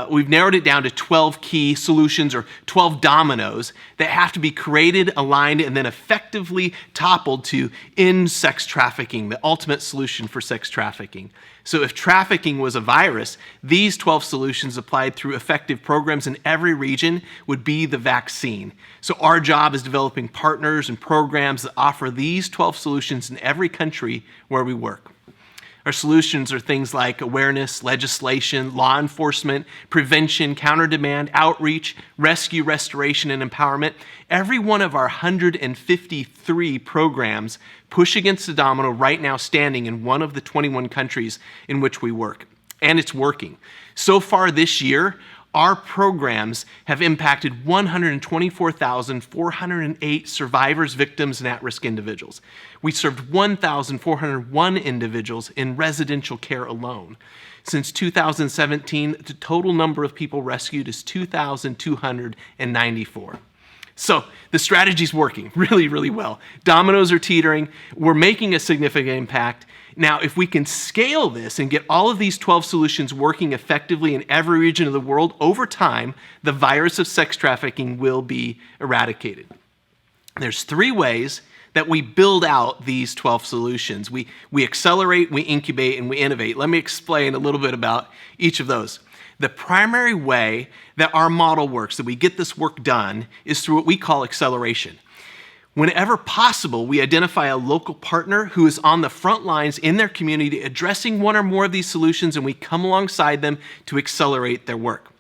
We've narrowed it down to 12 key solutions, or 12 dominoes, that have to be created, aligned, and then effectively toppled to end sex trafficking, the ultimate solution for sex trafficking. So if trafficking was a virus, these 12 solutions applied through effective programs in every region would be the vaccine. So our job is developing partners and programs that offer these 12 solutions in every country where we work. Our solutions are things like awareness, legislation, law enforcement, prevention, counter-demand, outreach, rescue, restoration, and empowerment. Every one of our 153 programs push against the domino right now standing in one of the 21 countries in which we work. And it's working. So far this year, our programs have impacted 124,408 survivors, victims, and at-risk individuals. We served 1,401 individuals in residential care alone. Since 2017, the total number of people rescued is 2,294. So the strategy's working really, really well. Dominoes are teetering. We're making a significant impact. Now, if we can scale this and get all of these 12 solutions working effectively in every region of the world, over time, the virus of sex trafficking will be eradicated. There's 3 ways that we build out these 12 solutions. We accelerate, we incubate, and we innovate. Let me explain a little bit about each of those. The primary way that our model works, that we get this work done, is through what we call acceleration. Whenever possible, we identify a local partner who is on the front lines in their community addressing one or more of these solutions, and we come alongside them to accelerate their work.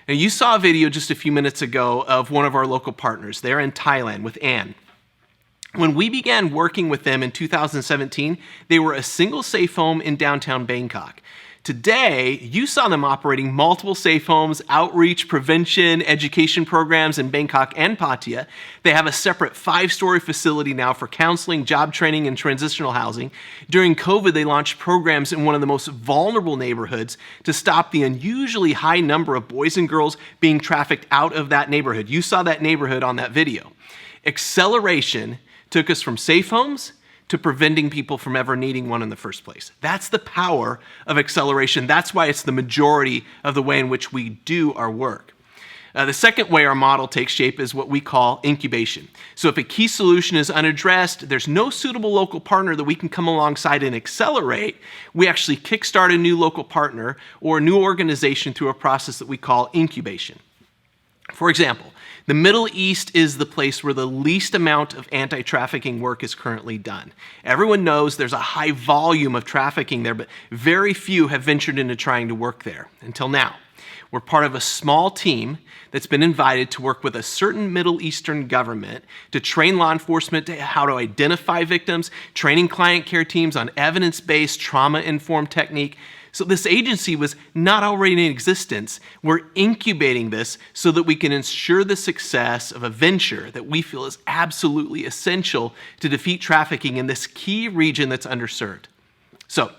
Now, you saw a video just a few minutes ago of one of our local partners. They're in Thailand with Anne. When we began working with them in 2017, they were a single safe home in downtown Bangkok. Today, you saw them operating multiple safe homes, outreach, prevention, education programs in Bangkok and Pattaya. They have a separate 5-story facility now for counseling, job training, and transitional housing. During COVID, they launched programs in one of the most vulnerable neighborhoods to stop the unusually high number of boys and girls being trafficked out of that neighborhood. You saw that neighborhood on that video. Acceleration took us from safe homes to preventing people from ever needing one in the first place. That's the power of acceleration. That's why it's the majority of the way in which we do our work. The second way our model takes shape is what we call incubation. So if a key solution is unaddressed, there's no suitable local partner that we can come alongside and accelerate, we actually kickstart a new local partner or a new organization through a process that we call incubation. For example, the Middle East is the place where the least amount of anti-trafficking work is currently done. Everyone knows there's a high volume of trafficking there, but very few have ventured into trying to work there until now. We're part of a small team that's been invited to work with a certain Middle Eastern government to train law enforcement to how to identify victims, training client care teams on evidence-based, trauma-informed technique. So this agency was not already in existence. We're incubating this so that we can ensure the success of a venture that we feel is absolutely essential to defeat trafficking in this key region that's underserved. So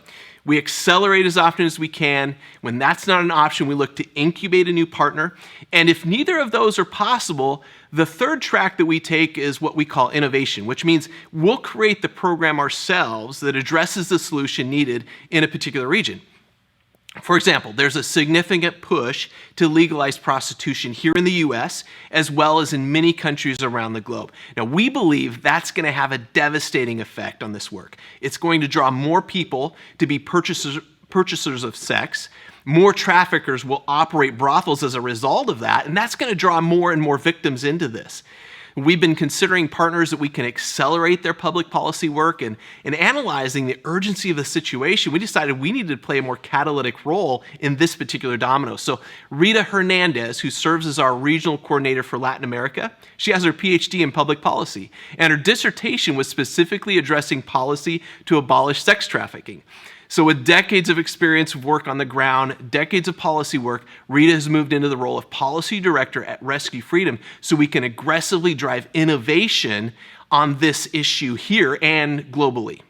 We accelerate as often as we can. When that's not an option, we look to incubate a new partner. And if neither of those are possible, the third track that we take is what we call innovation, which means we'll create the program ourselves that addresses the solution needed in a particular region. For example, there's a significant push to legalize prostitution here in the US, as well as in many countries around the globe. Now, we believe that's going to have a devastating effect on this work. It's going to draw more people to be purchasers of sex. More traffickers will operate brothels as a result of that, and that's going to draw more and more victims into this. We've been considering partners that we can accelerate their public policy work, and in analyzing the urgency of the situation, we decided we needed to play a more catalytic role in this particular domino. So Rita Hernandez, who serves as our regional coordinator for Latin America, she has her PhD in public policy, and her dissertation was specifically addressing policy to abolish sex trafficking. So with decades of experience of work on the ground, decades of policy work, Rita has moved into the role of policy director at Rescue Freedom so we can aggressively drive innovation on this issue here and globally.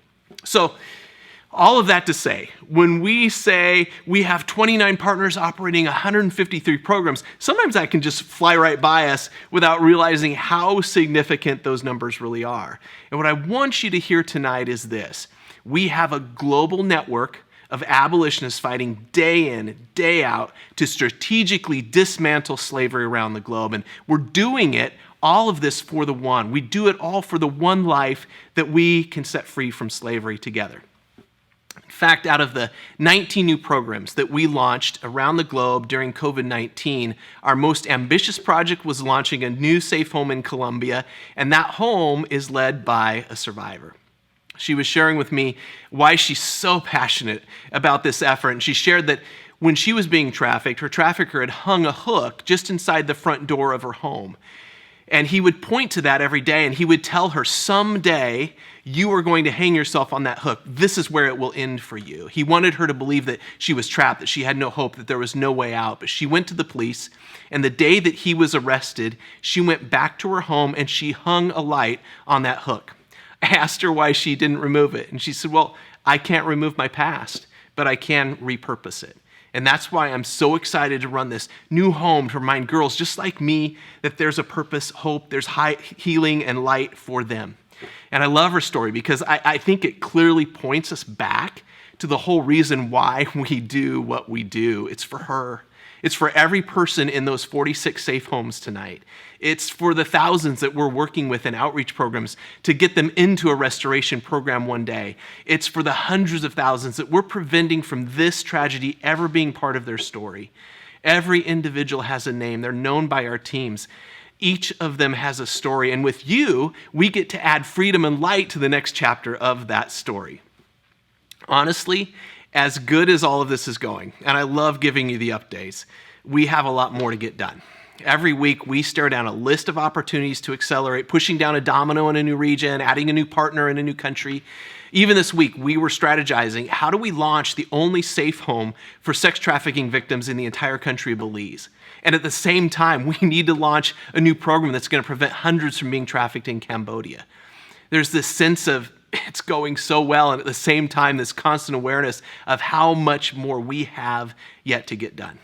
So all of that to say, when we say we have 29 partners operating 153 programs, sometimes that can just fly right by us without realizing how significant those numbers really are. And what I want you to hear tonight is this. We have a global network of abolitionists fighting day in, day out to strategically dismantle slavery around the globe. And we're doing it, all of this for the one. We do it all for the one life that we can set free from slavery together. In fact, out of the 19 new programs that we launched around the globe during COVID-19, our most ambitious project was launching a new safe home in Colombia, and that home is led by a survivor. She was sharing with me why she's so passionate about this effort. And she shared that when she was being trafficked, her trafficker had hung a hook just inside the front door of her home. And he would point to that every day, and he would tell her, someday you are going to hang yourself on that hook. This is where it will end for you. He wanted her to believe that she was trapped, that she had no hope, that there was no way out. But she went to the police, and the day that he was arrested, she went back to her home and she hung a light on that hook. I asked her why she didn't remove it. And she said, well, I can't remove my past, but I can repurpose it. And that's why I'm so excited to run this new home to remind girls just like me that there's a purpose, hope, there's healing and light for them. And I love her story because I think it clearly points us back to the whole reason why we do what we do. It's for her. It's for every person in those 46 safe homes tonight. It's for the thousands that we're working with in outreach programs to get them into a restoration program one day. It's for the hundreds of thousands that we're preventing from this tragedy ever being part of their story. Every individual has a name. They're known by our teams. Each of them has a story. And with you, we get to add freedom and light to the next chapter of that story. Honestly, as good as all of this is going, and I love giving you the updates, we have a lot more to get done. Every week, we stare down a list of opportunities to accelerate, pushing down a domino in a new region, adding a new partner in a new country. Even this week, we were strategizing, how do we launch the only safe home for sex trafficking victims in the entire country of Belize? And at the same time, we need to launch a new program that's going to prevent hundreds from being trafficked in Cambodia. There's this sense of it's going so well, and at the same time, this constant awareness of how much more we have yet to get done.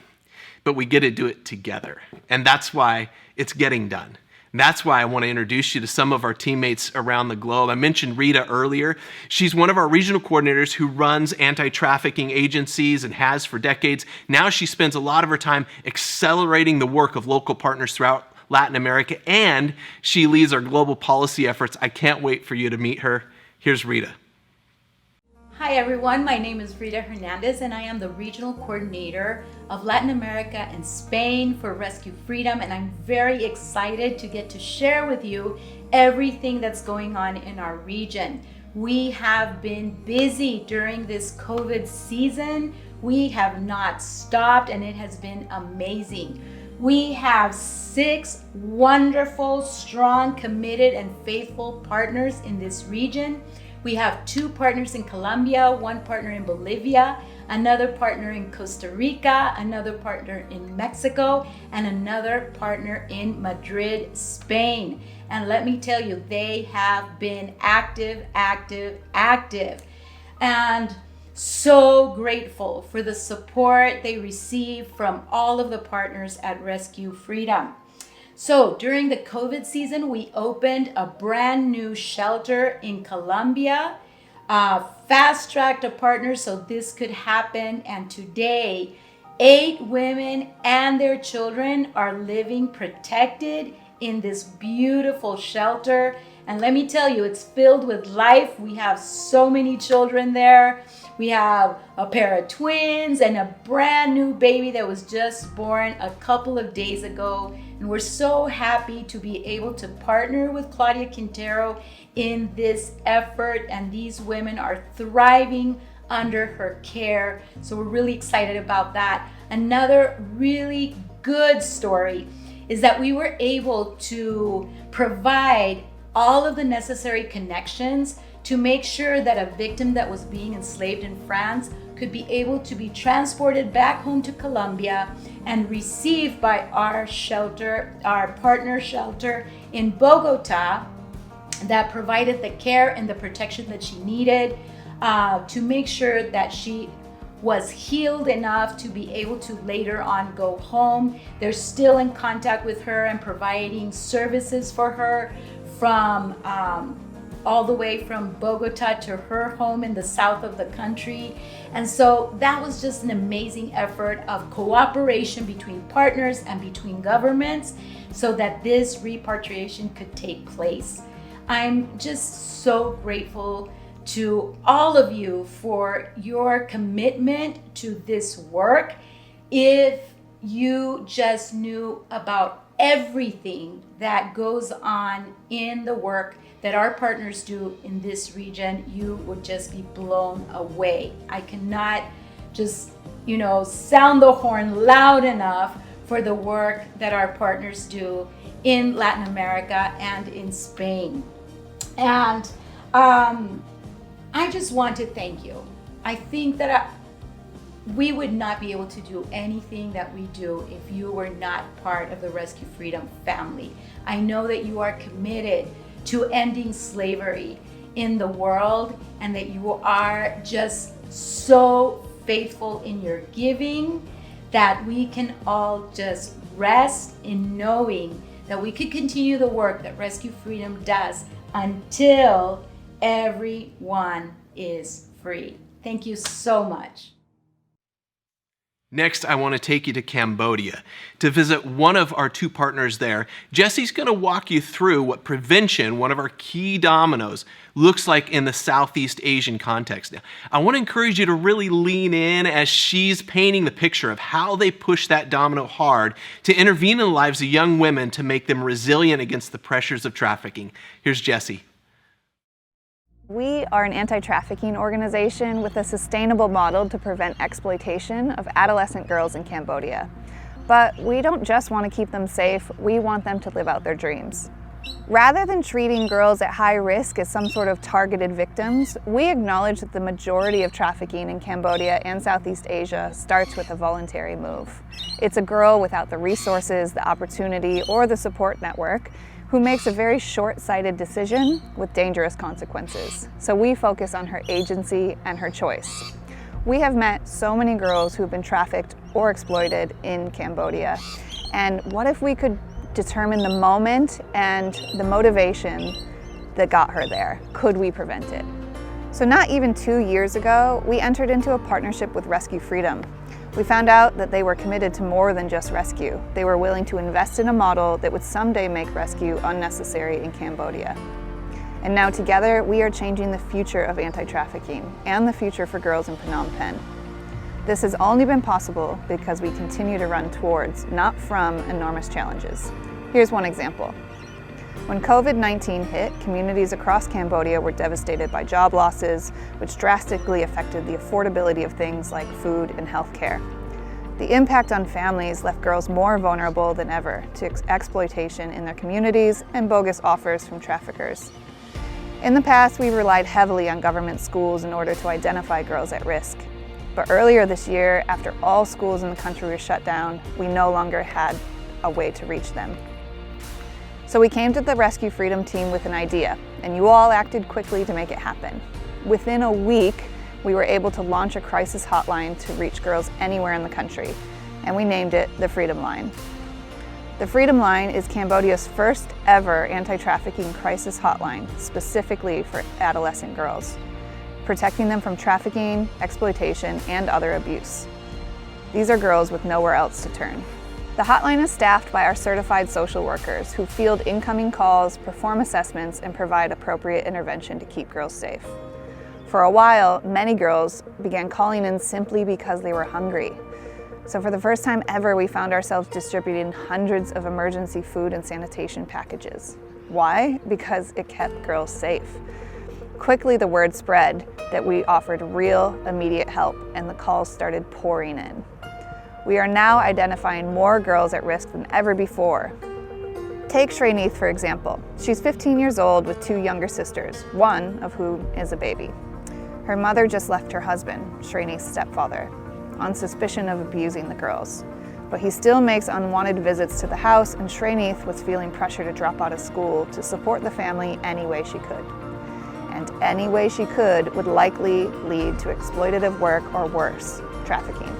But we get to do it together, and that's why it's getting done. And that's why I want to introduce you to some of our teammates around the globe. I mentioned Rita earlier. She's one of our regional coordinators who runs anti-trafficking agencies and has for decades. Now she spends a lot of her time accelerating the work of local partners throughout Latin America, and she leads our global policy efforts. I can't wait for you to meet her. Here's Rita.
Hi everyone, my name is Rita Hernandez and I am the Regional Coordinator of Latin America and Spain for Rescue Freedom, and I'm very excited to get to share with you everything that's going on in our region. We have been busy during this COVID season. We have not stopped and it has been amazing. We have 6 wonderful, strong, committed, and faithful partners in this region. We have 2 partners in Colombia, 1 partner in Bolivia, another partner in Costa Rica, another partner in Mexico, and another partner in Madrid, Spain. And let me tell you, they have been active. And so grateful for the support they receive from all of the partners at Rescue Freedom. So during the COVID season, we opened a brand new shelter in Colombia, fast-tracked a partner so this could happen. And today, 8 women and their children are living protected in this beautiful shelter. And let me tell you, it's filled with life. We have so many children there. We have a pair of twins and a brand new baby that was just born a couple of days ago. And we're so happy to be able to partner with Claudia Quintero in this effort. And these women are thriving under her care. So we're really excited about that. Another really good story is that we were able to provide all of the necessary connections to make sure that a victim that was being enslaved in France could be able to be transported back home to Colombia and received by our shelter, our partner shelter in Bogota, that provided the care and the protection that she needed to make sure that she was healed enough to be able to later on go home. They're still in contact with her and providing services for her from all the way from Bogota to her home in the south of the country. And so that was just an amazing effort of cooperation between partners and between governments so that this repatriation could take place. I'm just so grateful to all of you for your commitment to this work. If you just knew about everything that goes on in the work that our partners do in this region, you would just be blown away. I cannot just, sound the horn loud enough for the work that our partners do in Latin America and in Spain. And I just want to thank you. I think that we would not be able to do anything that we do if you were not part of the Rescue Freedom family. I know that you are committed to ending slavery in the world and that you are just so faithful in your giving that we can all just rest in knowing that we could continue the work that Rescue Freedom does until everyone is free. Thank you so much.
Next, I want to take you to Cambodia to visit one of our 2 partners there. Jesse's going to walk you through what prevention, one of our key dominoes, looks like in the Southeast Asian context. Now, I want to encourage you to really lean in as she's painting the picture of how they push that domino hard to intervene in the lives of young women to make them resilient against the pressures of trafficking. Here's Jessie.
We are an anti-trafficking organization with a sustainable model to prevent exploitation of adolescent girls in Cambodia. But we don't just want to keep them safe, we want them to live out their dreams. Rather than treating girls at high risk as some sort of targeted victims, we acknowledge that the majority of trafficking in Cambodia and Southeast Asia starts with a voluntary move. It's a girl without the resources, the opportunity, or the support network who makes a very short-sighted decision with dangerous consequences. So we focus on her agency and her choice. We have met so many girls who have been trafficked or exploited in Cambodia. And what if we could determine the moment and the motivation that got her there? Could we prevent it? So not even 2 years ago, we entered into a partnership with Rescue Freedom. We found out that they were committed to more than just rescue. They were willing to invest in a model that would someday make rescue unnecessary in Cambodia. And now together, we are changing the future of anti-trafficking and the future for girls in Phnom Penh. This has only been possible because we continue to run towards, not from, enormous challenges. Here's one example. When COVID-19 hit, communities across Cambodia were devastated by job losses, which drastically affected the affordability of things like food and healthcare. The impact on families left girls more vulnerable than ever to exploitation in their communities and bogus offers from traffickers. In the past, we relied heavily on government schools in order to identify girls at risk. But earlier this year, after all schools in the country were shut down, we no longer had a way to reach them. So we came to the Rescue Freedom team with an idea, and you all acted quickly to make it happen. Within a week, we were able to launch a crisis hotline to reach girls anywhere in the country, and we named it the Freedom Line. The Freedom Line is Cambodia's first ever anti-trafficking crisis hotline specifically for adolescent girls, protecting them from trafficking, exploitation, and other abuse. These are girls with nowhere else to turn. The hotline is staffed by our certified social workers who field incoming calls, perform assessments, and provide appropriate intervention to keep girls safe. For a while, many girls began calling in simply because they were hungry. So for the first time ever, we found ourselves distributing hundreds of emergency food and sanitation packages. Why? Because it kept girls safe. Quickly, the word spread that we offered real, immediate help, and the calls started pouring in. We are now identifying more girls at risk than ever before. Take Shreneith, for example. She's 15 years old with two younger sisters, one of whom is a baby. Her mother just left her husband, Shreneith's stepfather, on suspicion of abusing the girls. But he still makes unwanted visits to the house, and Shreneith was feeling pressure to drop out of school to support the family any way she could. And any way she could would likely lead to exploitative work or worse, trafficking.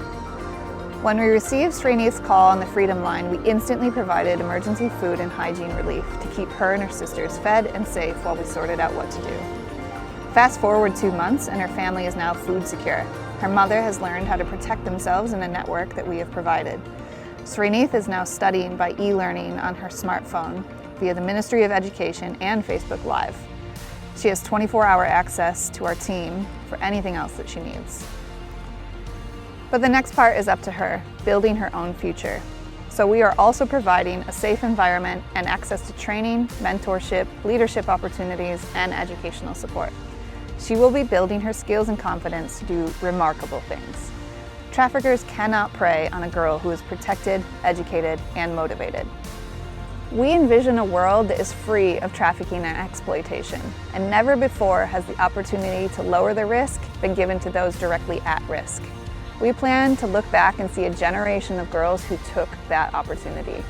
When we received Shreneith's call on the Freedom Line, we instantly provided emergency food and hygiene relief to keep her and her sisters fed and safe while we sorted out what to do. Fast forward 2 months and her family is now food secure. Her mother has learned how to protect themselves in a network that we have provided. Shreneith is now studying by e-learning on her smartphone via the Ministry of Education and Facebook Live. She has 24-hour access to our team for anything else that she needs. But the next part is up to her, building her own future. So we are also providing a safe environment and access to training, mentorship, leadership opportunities, and educational support. She will be building her skills and confidence to do remarkable things. Traffickers cannot prey on a girl who is protected, educated, and motivated. We envision a world that is free of trafficking and exploitation, and never before has the opportunity to lower the risk been given to those directly at risk. We plan to look back and see a generation of girls who took that opportunity.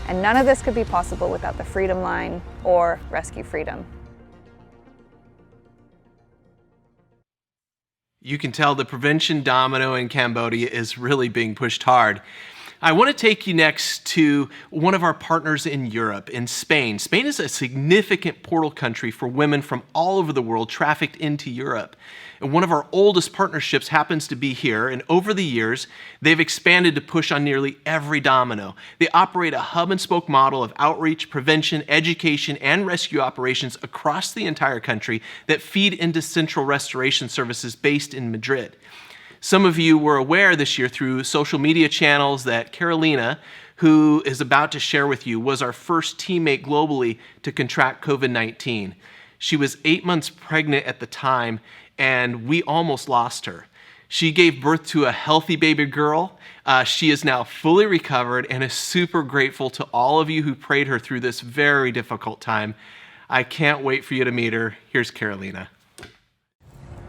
And none of this could be possible without the Freedom Line or Rescue Freedom.
You can tell the prevention domino in Cambodia is really being pushed hard. I want to take you next to one of our partners in Europe, in Spain. Spain is a significant portal country for women from all over the world trafficked into Europe. And one of our oldest partnerships happens to be here, and over the years, they've expanded to push on nearly every domino. They operate a hub-and-spoke model of outreach, prevention, education, and rescue operations across the entire country that feed into central restoration services based in Madrid. Some of you were aware this year through social media channels that Carolina, who is about to share with you, was our first teammate globally to contract COVID-19. She was 8 months pregnant at the time, and we almost lost her. She gave birth to a healthy baby girl. She is now fully recovered and is super grateful to all of you who prayed her through this very difficult time. I can't wait for you to meet her. Here's Carolina.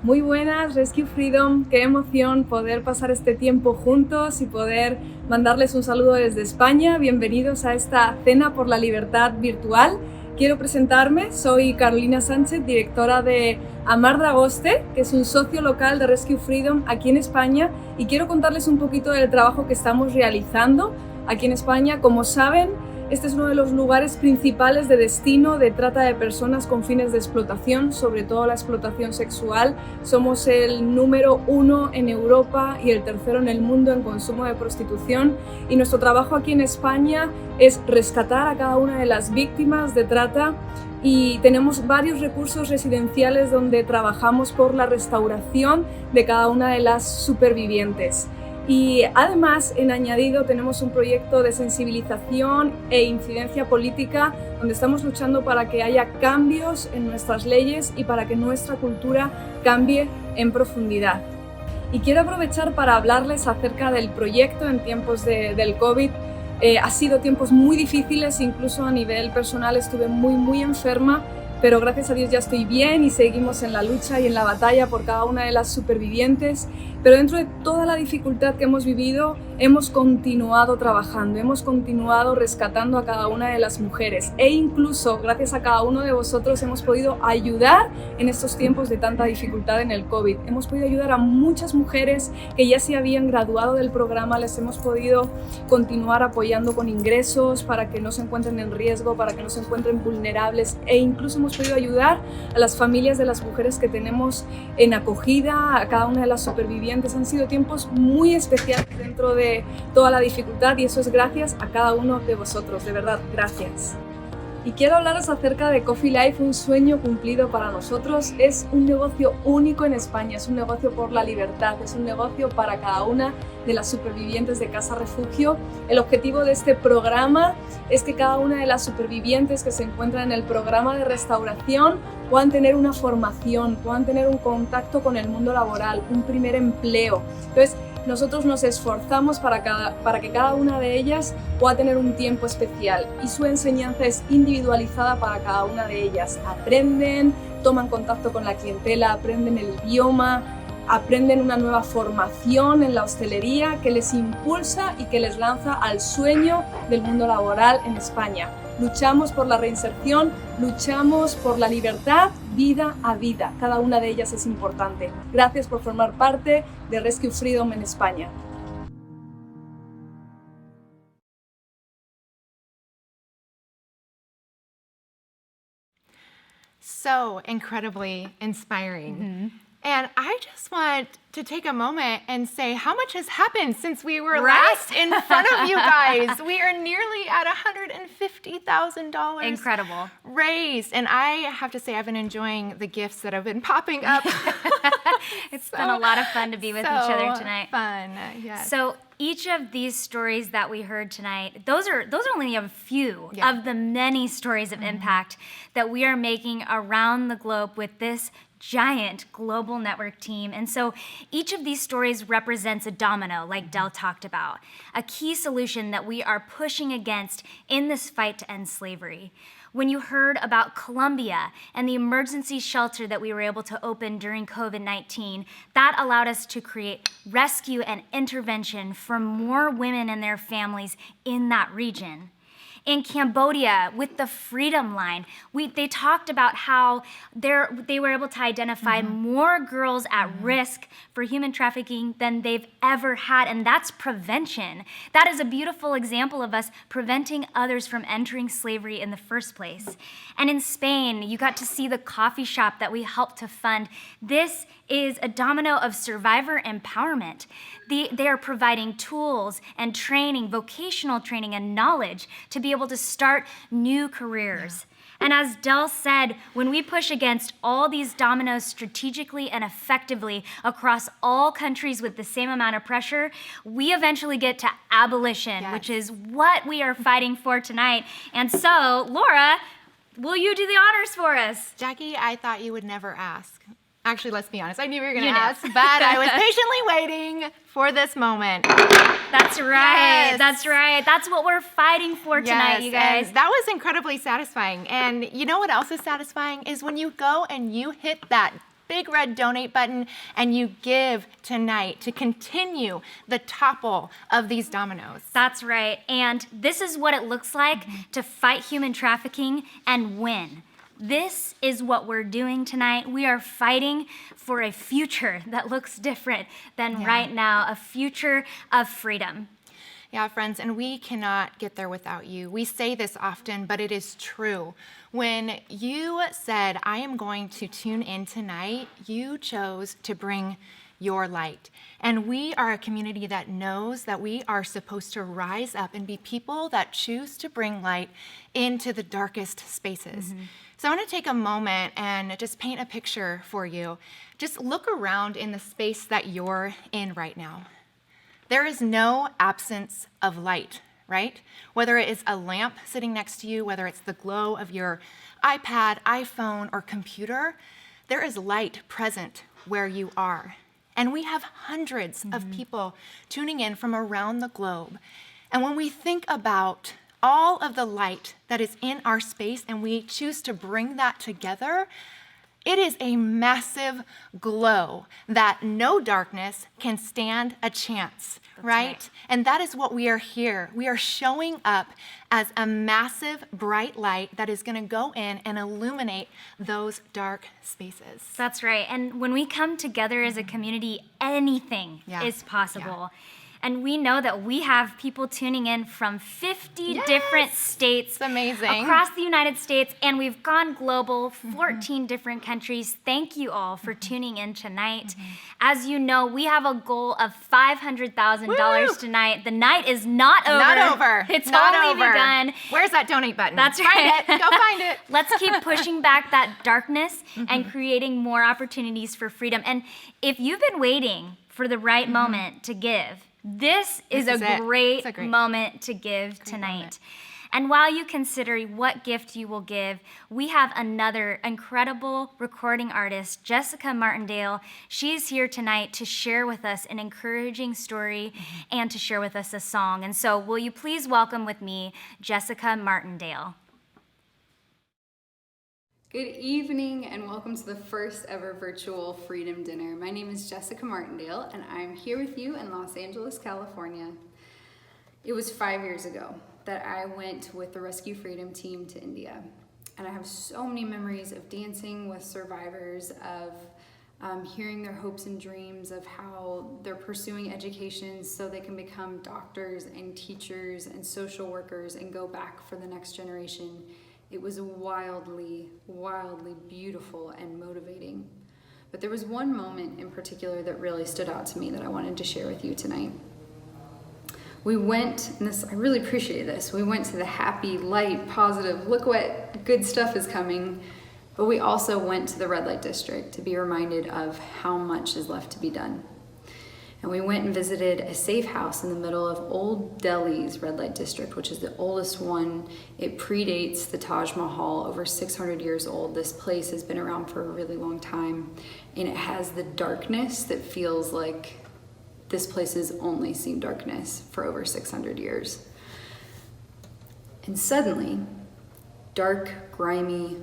Muy buenas, Rescue Freedom. Qué emoción poder pasar este tiempo juntos y poder mandarles un saludo desde España. Bienvenidos a esta Cena por la Libertad virtual. Quiero presentarme, soy Carolina Sánchez, directora de Amar Dragoste, que es un socio local de Rescue Freedom aquí en España, y quiero contarles un poquito del trabajo que estamos realizando aquí en España. Como saben, este es uno de los lugares principales de destino de trata de personas con fines de explotación, sobre todo la explotación sexual. Somos el número 1 en Europa y el tercero en el mundo en consumo de prostitución, y nuestro trabajo aquí en España es rescatar a cada una de las víctimas de trata, y tenemos varios recursos residenciales donde trabajamos por la restauración de cada una de las supervivientes. Y además, en añadido, tenemos un proyecto de sensibilización e incidencia política donde estamos luchando para que haya cambios en nuestras leyes y para que nuestra cultura cambie en profundidad. Y quiero aprovechar para hablarles acerca del proyecto en tiempos del COVID. Ha sido tiempos muy difíciles, incluso a nivel personal estuve muy enferma, pero gracias a Dios ya estoy bien y seguimos en la lucha y en la batalla por cada una de las supervivientes. Pero dentro de toda la dificultad que hemos vivido, hemos continuado trabajando, hemos continuado rescatando a cada una de las mujeres e incluso gracias a cada uno de vosotros hemos podido ayudar en estos tiempos de tanta dificultad en el COVID. Hemos podido ayudar a muchas mujeres que ya se habían graduado del programa, les hemos podido continuar apoyando con ingresos para que no se encuentren en riesgo, para que no se encuentren vulnerables e incluso hemos podido ayudar a las familias de las mujeres que tenemos en acogida, a cada una de las supervivientes. Han sido tiempos muy especiales dentro de toda la dificultad y eso es gracias a cada uno de vosotros, de verdad, gracias. Y quiero hablaros acerca de Coffee Life, un sueño cumplido para nosotros. Es un negocio único en España, es un negocio por la libertad, es un negocio para cada una de las supervivientes de Casa Refugio. El objetivo de este programa es que cada una de las supervivientes que se encuentran en el programa de restauración puedan tener una formación, puedan tener un contacto con el mundo laboral, un primer empleo. Entonces, nosotros nos esforzamos para que cada una de ellas pueda tener un tiempo especial y su enseñanza es individualizada para cada una de ellas. Aprenden, toman contacto con la clientela, aprenden el idioma, aprenden una nueva formación en la hostelería que les impulsa y que les lanza al sueño del mundo laboral en España. Luchamos por la reinserción, luchamos por la libertad, vida a vida. Cada una de ellas es importante. Gracias por formar parte de Rescue Freedom en España.
So incredibly inspiring. And I just want to take a moment and say how much has happened since we were last in front of you guys. We are nearly at $150,000
Incredible.
raised. And I have to say I've been enjoying the gifts that have been popping up.
It's been a lot of fun to be with each other tonight.
Fun, yes.
So each of these stories that we heard tonight, those are only a few of the many stories of impact that we are making around the globe with this giant global network team. And so each of these stories represents a domino, like Del talked about, a key solution that we are pushing against in this fight to end slavery. When you heard about Colombia and the emergency shelter that we were able to open during COVID-19, that allowed us to create rescue and intervention for more women and their families in that region. In Cambodia, with the Freedom Line, they talked about how they were able to identify more girls at risk for human trafficking than they've ever had, and that's prevention. That is a beautiful example of us preventing others from entering slavery in the first place. And in Spain, you got to see the coffee shop that we helped to fund. This is a domino of survivor empowerment. They are providing tools and training, vocational training and knowledge to be able to start new careers. And as Del said, when we push against all these dominoes strategically and effectively across all countries with the same amount of pressure, we eventually get to abolition, which is what we are fighting for tonight. And so, Laura, will you do the honors for us?
Jackie, I thought you would never ask. Actually, let's be honest. I knew you were going to ask, but I was patiently waiting for this moment.
That's right.
Yes.
That's right. That's what we're fighting for tonight, you guys.
And that was incredibly satisfying. And you know what else is satisfying is when you go and you hit that big red donate button and you give tonight to continue the topple of these dominoes.
That's right. And this is what it looks like to fight human trafficking and win. This is what we're doing tonight. We are fighting for a future that looks different than right now, a future of freedom.
Yeah, friends, and we cannot get there without you. We say this often, but it is true. When you said, I am going to tune in tonight, you chose to bring your light. And we are a community that knows that we are supposed to rise up and be people that choose to bring light into the darkest spaces. So I want to take a moment and just paint a picture for you. Just look around in the space that you're in right now. There is no absence of light, right? Whether it is a lamp sitting next to you, whether it's the glow of your iPad, iPhone, or computer, there is light present where you are. And we have hundreds of people tuning in from around the globe. And when we think about all of the light that is in our space and we choose to bring that together, it is a massive glow that no darkness can stand a chance, right? And that is what we are here. We are showing up as a massive bright light that is going to go in and illuminate those dark spaces.
That's right. And when we come together as a community, anything is possible. And we know that we have people tuning in from 50 different states across the United States, and we've gone global, 14 different countries. Thank you all for tuning in tonight. As you know, we have a goal of $500,000 tonight. The night is not over.
Not over.
It's
not
only
over.
begun.
Where's that donate button?
That's right.
Find it. Go find it.
Let's keep pushing back that darkness and creating more opportunities for freedom. And if you've been waiting for the right moment to give, this is a great moment to give tonight. And while you consider what gift you will give, we have another incredible recording artist, Jessica Martindale. She's here tonight to share with us an encouraging story and to share with us a song. And so will you please welcome with me, Jessica Martindale.
Good evening and welcome to the first ever virtual Freedom Dinner. My name is Jessica Martindale and I'm here with you in Los Angeles, California. It was 5 years ago that I went with the Rescue Freedom team to India. And I have so many memories of dancing with survivors, of hearing their hopes and dreams, of how they're pursuing education so they can become doctors and teachers and social workers and go back for the next generation. It was wildly, wildly beautiful and motivating. But there was one moment in particular that really stood out to me that I wanted to share with you tonight. We went, and I really appreciate this, we went to the happy, light, positive, look what good stuff is coming, but we also went to the red light district to be reminded of how much is left to be done. And we went and visited a safe house in the middle of Old Delhi's red light district, which is the oldest one. It predates the Taj Mahal, over 600 years old. This place has been around for a really long time, and it has the darkness that feels like this place has only seen darkness for over 600 years. And suddenly, dark, grimy,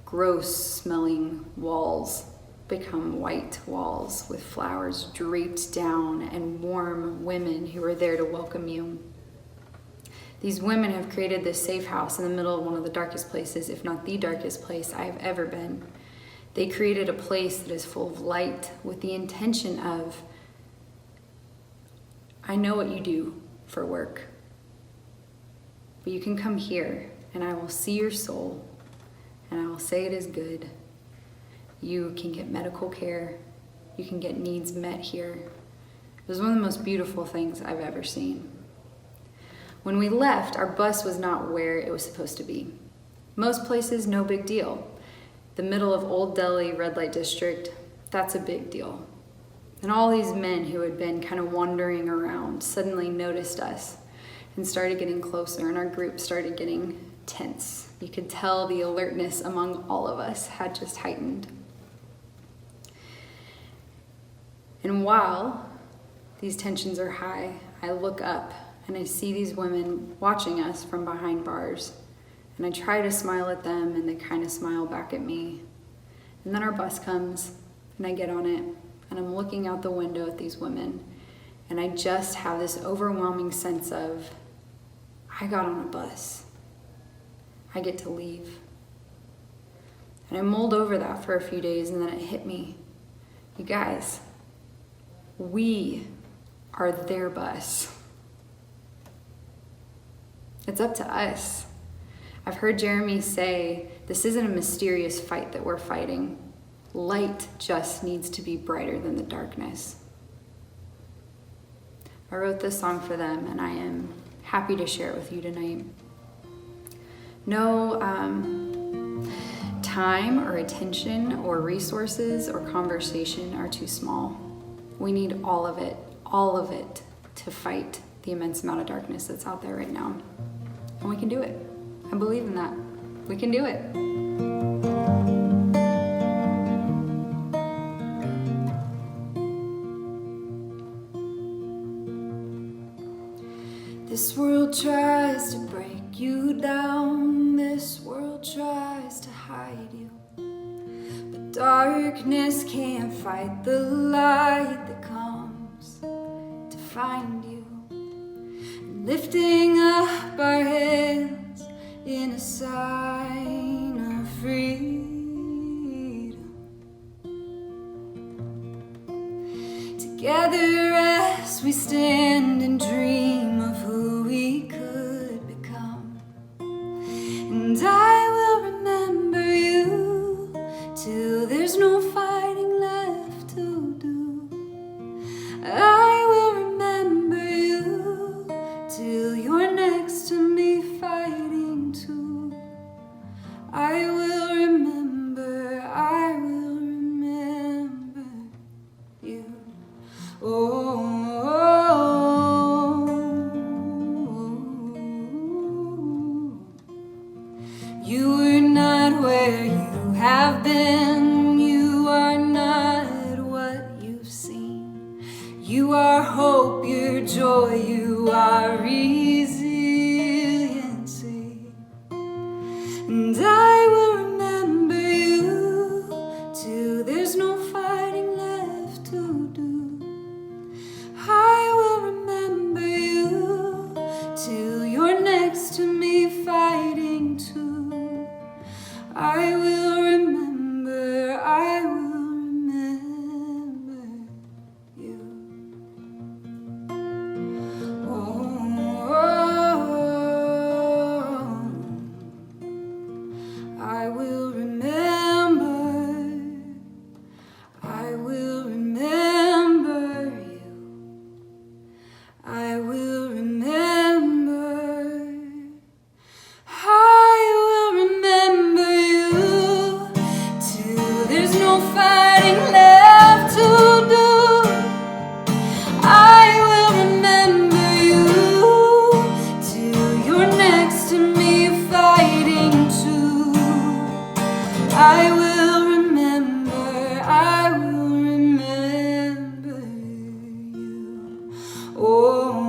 gross smelling walls become white walls with flowers draped down and warm women who are there to welcome you. These women have created this safe house in the middle of one of the darkest places, if not the darkest place I have ever been. They created a place that is full of light with the intention of, I know what you do for work, but you can come here and I will see your soul and I will say it is good. You can get medical care. You can get needs met here. It was one of the most beautiful things I've ever seen. When we left, our bus was not where it was supposed to be. Most places, no big deal. The middle of Old Delhi red light district, that's a big deal. And all these men who had been kind of wandering around suddenly noticed us and started getting closer, and our group started getting tense. You could tell the alertness among all of us had just heightened. And while these tensions are high, I look up and I see these women watching us from behind bars. And I try to smile at them and they kind of smile back at me. And then our bus comes and I get on it and I'm looking out the window at these women. And I just have this overwhelming sense of, I got on a bus. I get to leave. And I mulled over that for a few days and then it hit me. You guys, we are their bus. It's up to us. I've heard Jeremy say, this isn't a mysterious fight that we're fighting. Light just needs to be brighter than the darkness. I wrote this song for them and I am happy to share it with you tonight. No time or attention or resources or conversation are too small. We need all of it to fight the immense amount of darkness that's out there right now. And we can do it. I believe in that. We can do it. This world tries to break
you down, this world tries to hide you. But darkness can't fight the light that comes to find you. And lifting up our heads in a sign of freedom. Together as we stand and dream of who we could become. And I will remember you till there's no fighting left to do. I will remember you till you're next to me fighting too. I will remember, I will remember you. Oh, you are not where you have been. You are not what you've seen. You are hope, your joy, you are resiliency. And I will remember you till there's no fighting left to do. I will remember you till you're next to me fighting too. I will remember, I will remember you. I will remember, I will remember you. I will remember, I will remember you till there's no fighting left to do. I will remember you till you're next to me fighting too. I will remember, I will remember you. Oh,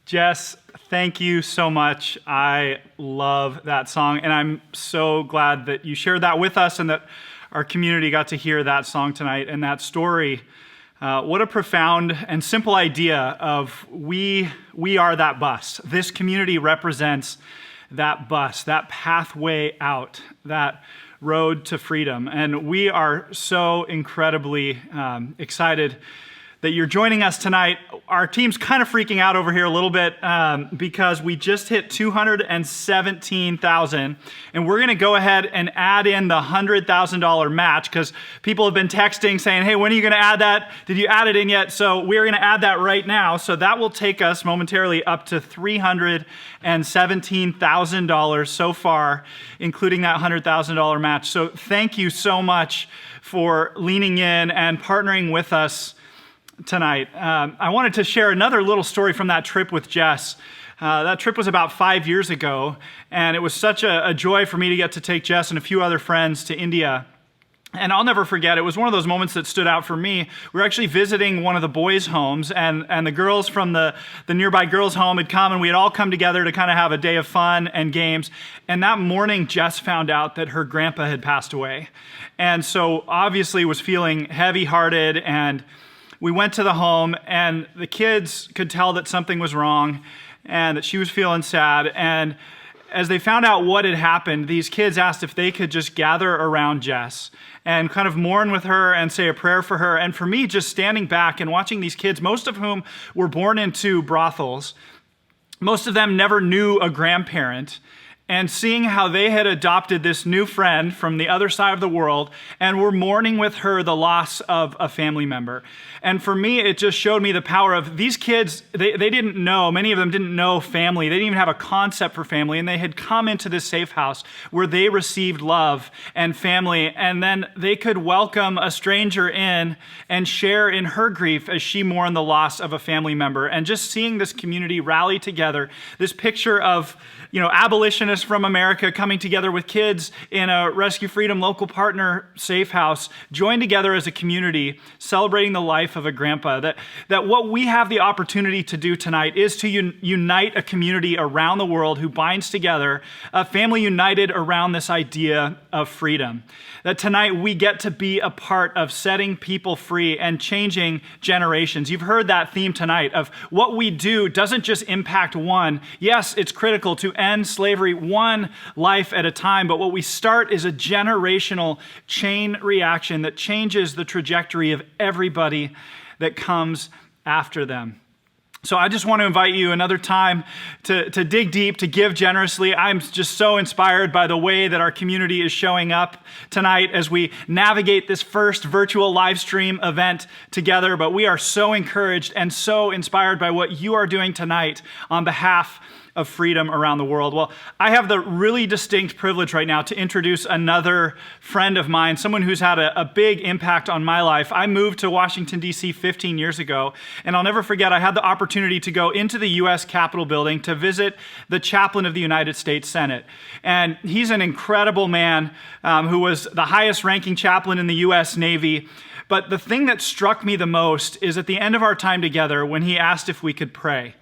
Jess, thank you so much. I love that song, and I'm so glad that you shared that with us and that our community got to hear that song tonight and that story. What a profound and simple idea of we are that bus. This community represents that bus, that pathway out, that road to freedom. And we are so incredibly excited that you're joining us tonight. Our team's kind of freaking out over here a little bit because we just hit 217,000, and we're going to go ahead and add in the $100,000 match because people have been texting saying, hey, when are you going to add that? Did you add it in yet? So we're going to add that right now. So that will take us momentarily up to $317,000 so far, including that $100,000 match. So thank you so much for leaning in and partnering with us tonight. I wanted to share another little story from that trip with Jess. That trip was about 5 years ago, and it was such a joy for me to get to take Jess and a few other friends to India. And I'll never forget, it was one of those moments that stood out for me. We were actually visiting one of the boys' homes, and the girls from the nearby girls' home had come, and we had all come together to kind of have a day of fun and games. And that morning, Jess found out that her grandpa had passed away. And so obviously was feeling heavy-hearted, and we went to the home, and the kids could tell that something was wrong and that she was feeling sad. And as they found out what had happened, these kids asked if they could just gather around Jess and kind of mourn with her and say a prayer for her. And for me, just standing back and watching these kids, most of whom were born into brothels, most of them never knew a grandparent, and seeing how they had adopted this new friend from the other side of the world and were mourning with her the loss of a family member. And for me, it just showed me the power of these kids. They didn't know, many of them didn't know family. They didn't even have a concept for family. And they had come into this safe house where they received love and family. And then they could welcome a stranger in and share in her grief as she mourned the loss of a family member. And just seeing this community rally together, this picture of, abolitionists Wilderness from America coming together with kids in a Rescue Freedom local partner safe house, joined together as a community, celebrating the life of a grandpa. That what we have the opportunity to do tonight is to unite a community around the world who binds together, a family united around this idea of freedom. That tonight we get to be a part of setting people free and changing generations. You've heard that theme tonight of what we do doesn't just impact one. Yes, it's critical to end slavery one life at a time, but what we start is a generational chain reaction that changes the trajectory of everybody that comes after them. So I just want to invite you another time to dig deep, to give generously. I'm just so inspired by the way that our community is showing up tonight as we navigate this first virtual live stream event together. But we are so encouraged and so inspired by what you are doing tonight on behalf of freedom around the world. Well, I have the really distinct privilege right now to introduce another friend of mine, someone who's had a big impact on my life. I moved to Washington, D.C. 15 years ago, and I'll never forget, I had the opportunity to go into the U.S. Capitol building to visit the chaplain of the United States Senate. And he's an incredible man who was the highest ranking chaplain in the U.S. Navy. But the thing that struck me the most is at the end of our time together when he asked if we could pray.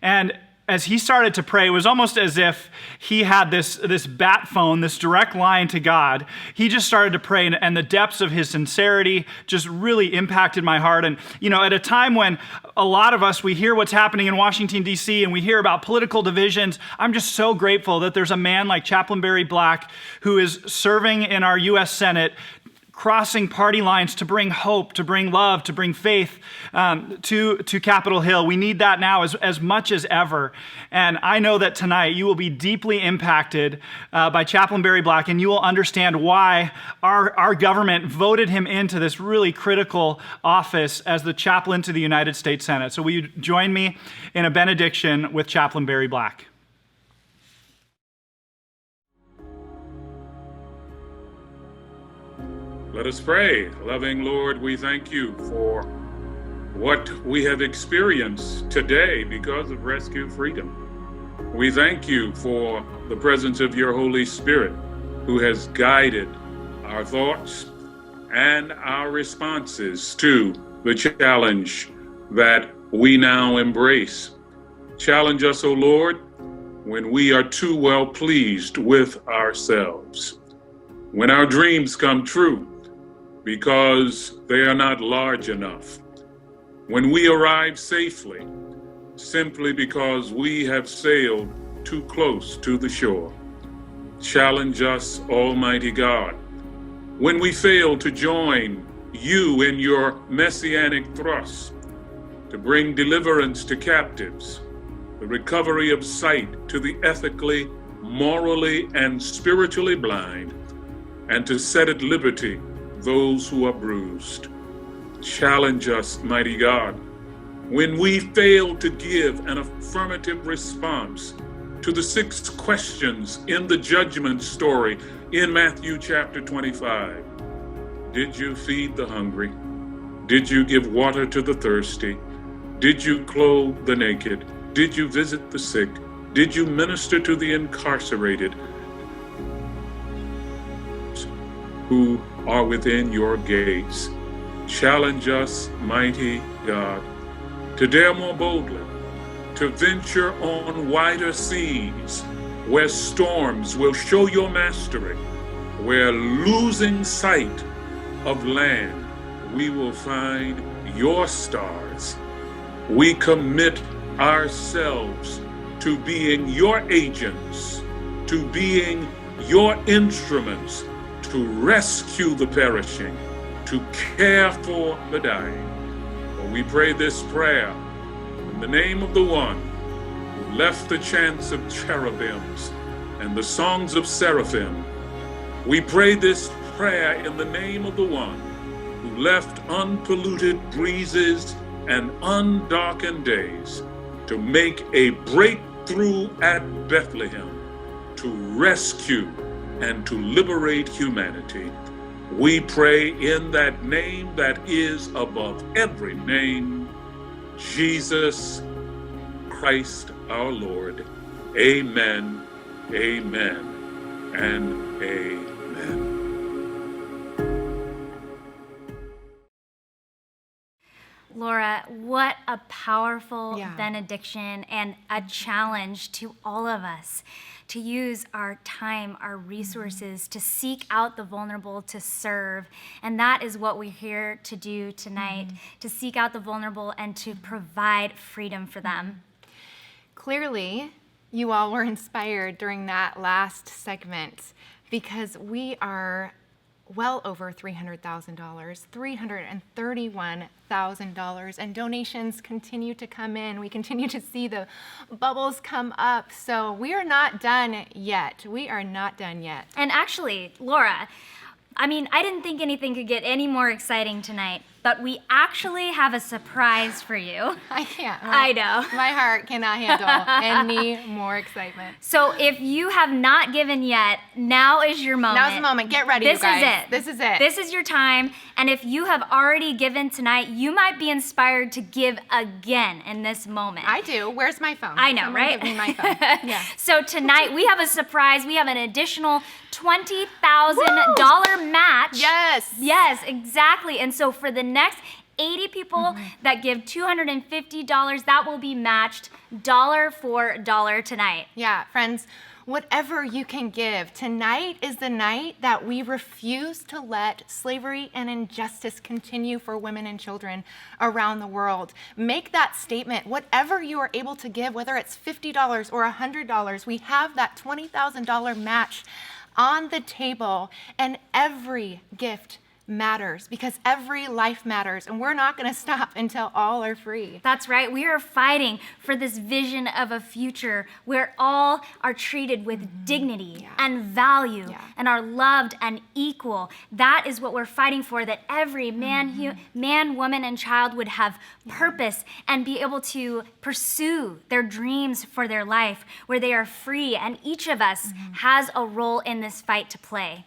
And as he started to pray, it was almost as if he had this bat phone, this direct line to God. He just started to pray, and the depths of his sincerity just really impacted my heart. And, you know, at a time when a lot of us, we hear what's happening in Washington, D.C., and we hear about political divisions, I'm just so grateful that there's a man like Chaplain Barry Black who is serving in our U.S. Senate, crossing party lines to bring hope, to bring love, to bring faith to Capitol Hill. We need that now as much as ever. And I know that tonight you will be deeply impacted by Chaplain Barry Black, and you will understand why our government voted him into this really critical office as the chaplain to the United States Senate. So will you join me in a benediction with Chaplain Barry Black?
Let us pray. Loving Lord, we thank you for what we have experienced today because of Rescue Freedom. We thank you for the presence of your Holy Spirit who has guided our thoughts and our responses to the challenge that we now embrace. Challenge us, O Lord, when we are too well pleased with ourselves, when our dreams come true, because they are not large enough, when we arrive safely simply because we have sailed too close to the shore. Challenge us, Almighty God, when we fail to join you in your messianic thrust to bring deliverance to captives, the recovery of sight to the ethically, morally, and spiritually blind, and to set at liberty those who are bruised. Challenge us, mighty God, when we fail to give an affirmative response to the 6 questions in the judgment story in Matthew chapter 25. Did you feed the hungry? Did you give water to the thirsty? Did you clothe the naked? Did you visit the sick? Did you minister to the incarcerated who are within your gates? Challenge us, mighty God, to dare more boldly, to venture on wider seas, where storms will show your mastery, where losing sight of land, we will find your stars. We commit ourselves to being your agents, to being your instruments, to rescue the perishing, to care for the dying. For we pray this prayer in the name of the one who left the chants of cherubims and the songs of seraphim. We pray this prayer in the name of the one who left unpolluted breezes and undarkened days to make a breakthrough at Bethlehem, to rescue and to liberate humanity. We pray in that name that is above every name, Jesus Christ our Lord. Amen Amen and amen.
Laura, what a powerful benediction and a challenge to all of us to use our time, our resources, to seek out the vulnerable, to serve. And that is what we're here to do tonight, to seek out the vulnerable and to provide freedom for them.
Clearly, you all were inspired during that last segment because we are well over $300,000, $331,000, and donations continue to come in. We continue to see the bubbles come up. So we are not done yet. We are not done yet.
And actually, Laura, I mean, I didn't think anything could get any more exciting tonight, but we actually have a surprise for you.
I can't.
I know.
My heart cannot handle any more excitement.
So if you have not given yet, now is your moment.
Now's the moment. Get ready, you guys.
This is it. This is your time. And if you have already given tonight, you might be inspired to give again in this moment.
I do. Where's my phone?
I know,
Someone
right?
Give me my phone. Yeah.
So tonight we have a surprise. We have an additional $20,000 match.
Yes.
Yes, exactly. And so for the next 80 people that give $250, that will be matched dollar for dollar tonight.
Yeah, friends, whatever you can give, tonight is the night that we refuse to let slavery and injustice continue for women and children around the world. Make that statement. Whatever you are able to give, whether it's $50 or $100, we have that $20,000 match on the table, and every gift matters because every life matters, and we're not going to stop until all are free.
That's right. We are fighting for this vision of a future where all are treated with dignity and value and are loved and equal. That is what we're fighting for, that every man, woman, and child would have purpose and be able to pursue their dreams for their life, where they are free, and each of us has a role in this fight to play.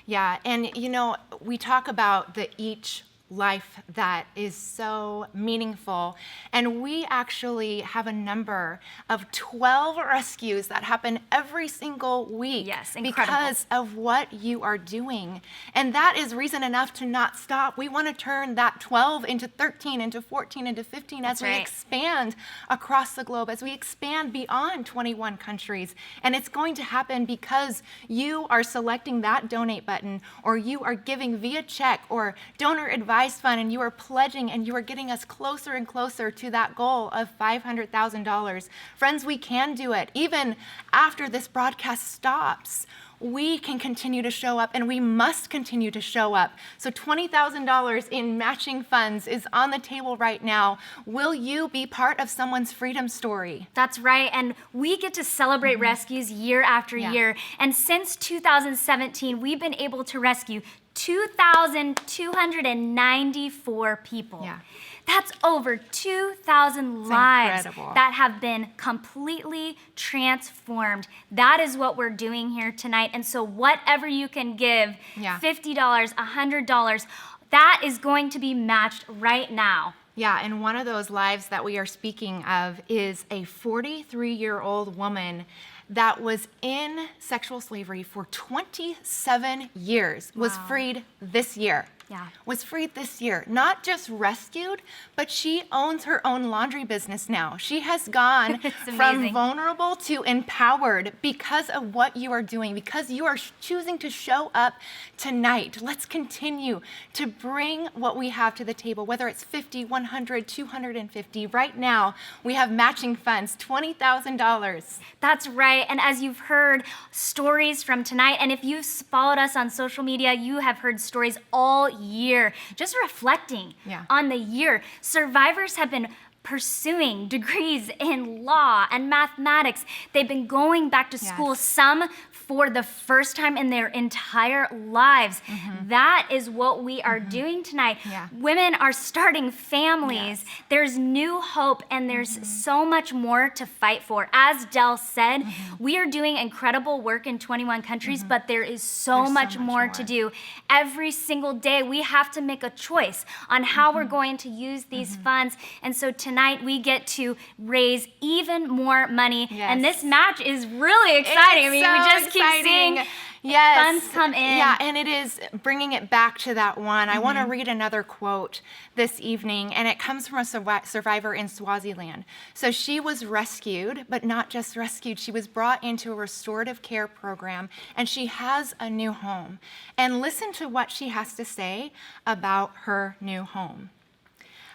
Yeah, and you know, we talk about the each life that is so meaningful, and we actually have a number of 12 rescues that happen every single week.
Yes, incredible.
Because of what you are doing. And that is reason enough to not stop. We want to turn that 12 into 13, into 14, into 15 as we expand across the globe, as we expand beyond 21 countries. And it's going to happen because you are selecting that donate button, or you are giving via check or donor advice fund, and you are pledging, and you are getting us closer and closer to that goal of $500,000. Friends, we can do it. Even after this broadcast stops, we can continue to show up, and we must continue to show up. So $20,000 in matching funds is on the table right now. Will you be part of someone's freedom story?
That's right, and we get to celebrate rescues year after year. And since 2017, we've been able to rescue 2,294 people.
Yeah.
That's over 2,000 lives
incredible.
that have been completely transformed. That is what we're doing here tonight. And so whatever you can give, $50, $100, that is going to be matched right now.
Yeah, and one of those lives that we are speaking of is a 43-year-old woman that was in sexual slavery for 27 years, was freed this year.
Yeah.
Was freed this year. Not just rescued, but she owns her own laundry business now. She has gone from vulnerable to empowered because of what you are doing, because you are choosing to show up tonight. Let's continue to bring what we have to the table, whether it's 50, 100, 250. Right now, we have matching funds, $20,000.
That's right. And as you've heard stories from tonight, and if you've followed us on social media, you have heard stories all year, just reflecting on the year. Survivors have been pursuing degrees in law and mathematics. They've been going back to school, some for the first time in their entire lives. That is what we are doing tonight. Women are starting families. There's new hope, and there's so much more to fight for. As Del said, we are doing incredible work in 21 countries, but there is so much more to do. Every single day, we have to make a choice on how we're going to use these funds. And so tonight, tonight we get to raise even more money.
Yes.
And this match is really exciting.
It's
we
so
just keep seeing funds come in.
Yeah, and it is bringing it back to that one. I want to read another quote this evening, and it comes from a survivor in Swaziland. So she was rescued, but not just rescued. She was brought into a restorative care program, and she has a new home. And listen to what she has to say about her new home.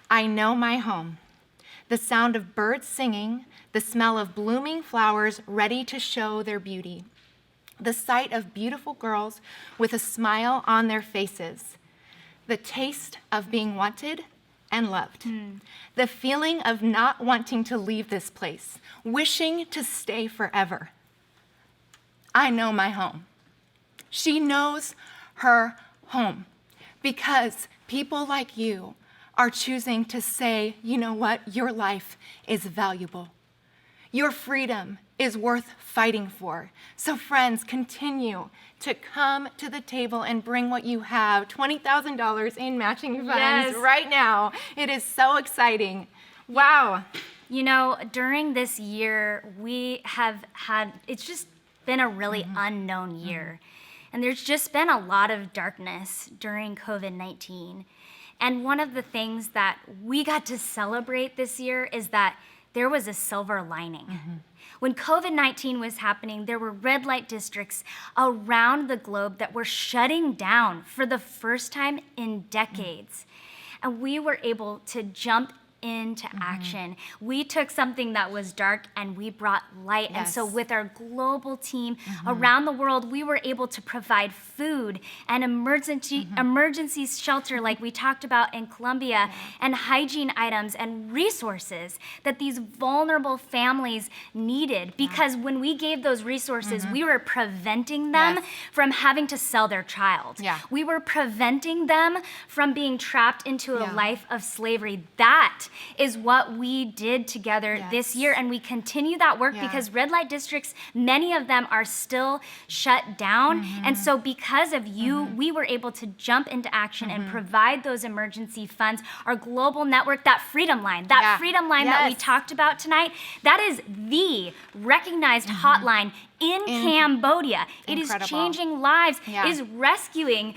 I know my home. The sound of birds singing, the smell of blooming flowers ready to show their beauty. The sight of beautiful girls with a smile on their faces, the taste of being wanted and loved, the feeling of not wanting to leave this place, wishing to stay forever. I know my home. She knows her home because people like you are choosing to say, you know what, your life is valuable. Your freedom is worth fighting for. So friends, continue to come to the table and bring what you have, $20,000 in matching funds right now. It is so exciting. Wow.
You know, during this year, we have had, it's just been a really unknown year. And there's just been a lot of darkness during COVID-19. And one of the things that we got to celebrate this year is that there was a silver lining. When COVID-19 was happening, there were red light districts around the globe that were shutting down for the first time in decades. And we were able to jump into action. We took something that was dark and we brought light. And so with our global team around the world, we were able to provide food and emergency shelter like we talked about in Colombia, and hygiene items and resources that these vulnerable families needed. Because when we gave those resources, we were preventing them from having to sell their child. We were preventing them from being trapped into a life of slavery. That is what we did together this year, and we continue that work because red light districts, many of them are still shut down. And so because of you, we were able to jump into action and provide those emergency funds. Our global network, that Freedom Line, that we talked about tonight, that is the recognized hotline in Cambodia. It is changing lives, is rescuing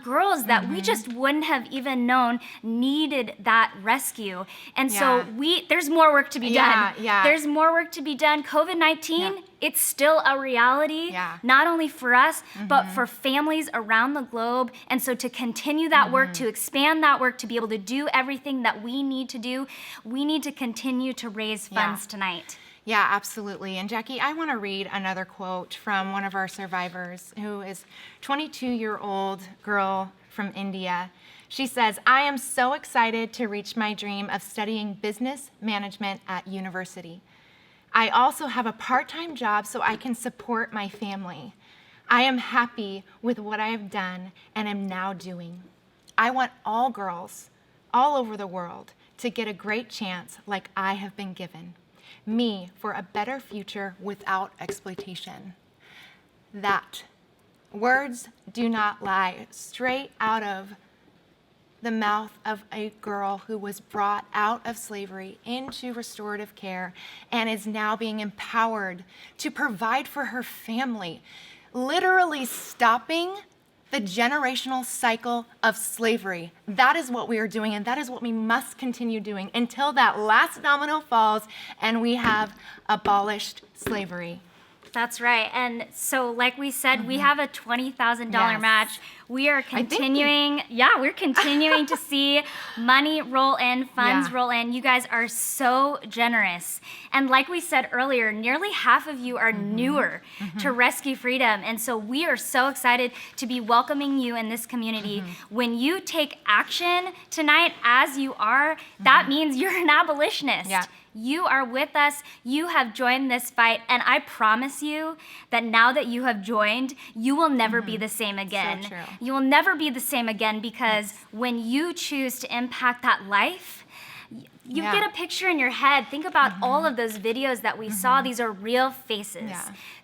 girls that we just wouldn't have even known needed that rescue. And so there's more work to be done. There's more work to be done. COVID-19, it's still a reality, not only for us, but for families around the globe. And so to continue that work, to expand that work, to be able to do everything that we need to do, we need to continue to raise funds tonight.
Yeah, absolutely. And Jackie, I want to read another quote from one of our survivors, who is a 22-year-old girl from India. She says, I am so excited to reach my dream of studying business management at university. I also have a part-time job so I can support my family. I am happy with what I have done and am now doing. I want all girls all over the world to get a great chance like I have been given. Me for a better future without exploitation. That words do not lie, straight out of the mouth of a girl who was brought out of slavery into restorative care and is now being empowered to provide for her family, literally stopping the generational cycle of slavery. That is what we are doing, and that is what we must continue doing until that last domino falls and we have abolished slavery.
That's right. And so like we said, we have a $20,000 match. We are continuing, we're continuing to see money roll in, funds roll in. You guys are so generous. And like we said earlier, nearly half of you are newer to Rescue Freedom. And so we are so excited to be welcoming you in this community. When you take action tonight as you are, that means you're an abolitionist. You are with us, you have joined this fight, and I promise you that now that you have joined, you will never be the same again.
So true.
You will never be the same again because when you choose to impact that life, You get a picture in your head. Think about all of those videos that we saw. These are real faces.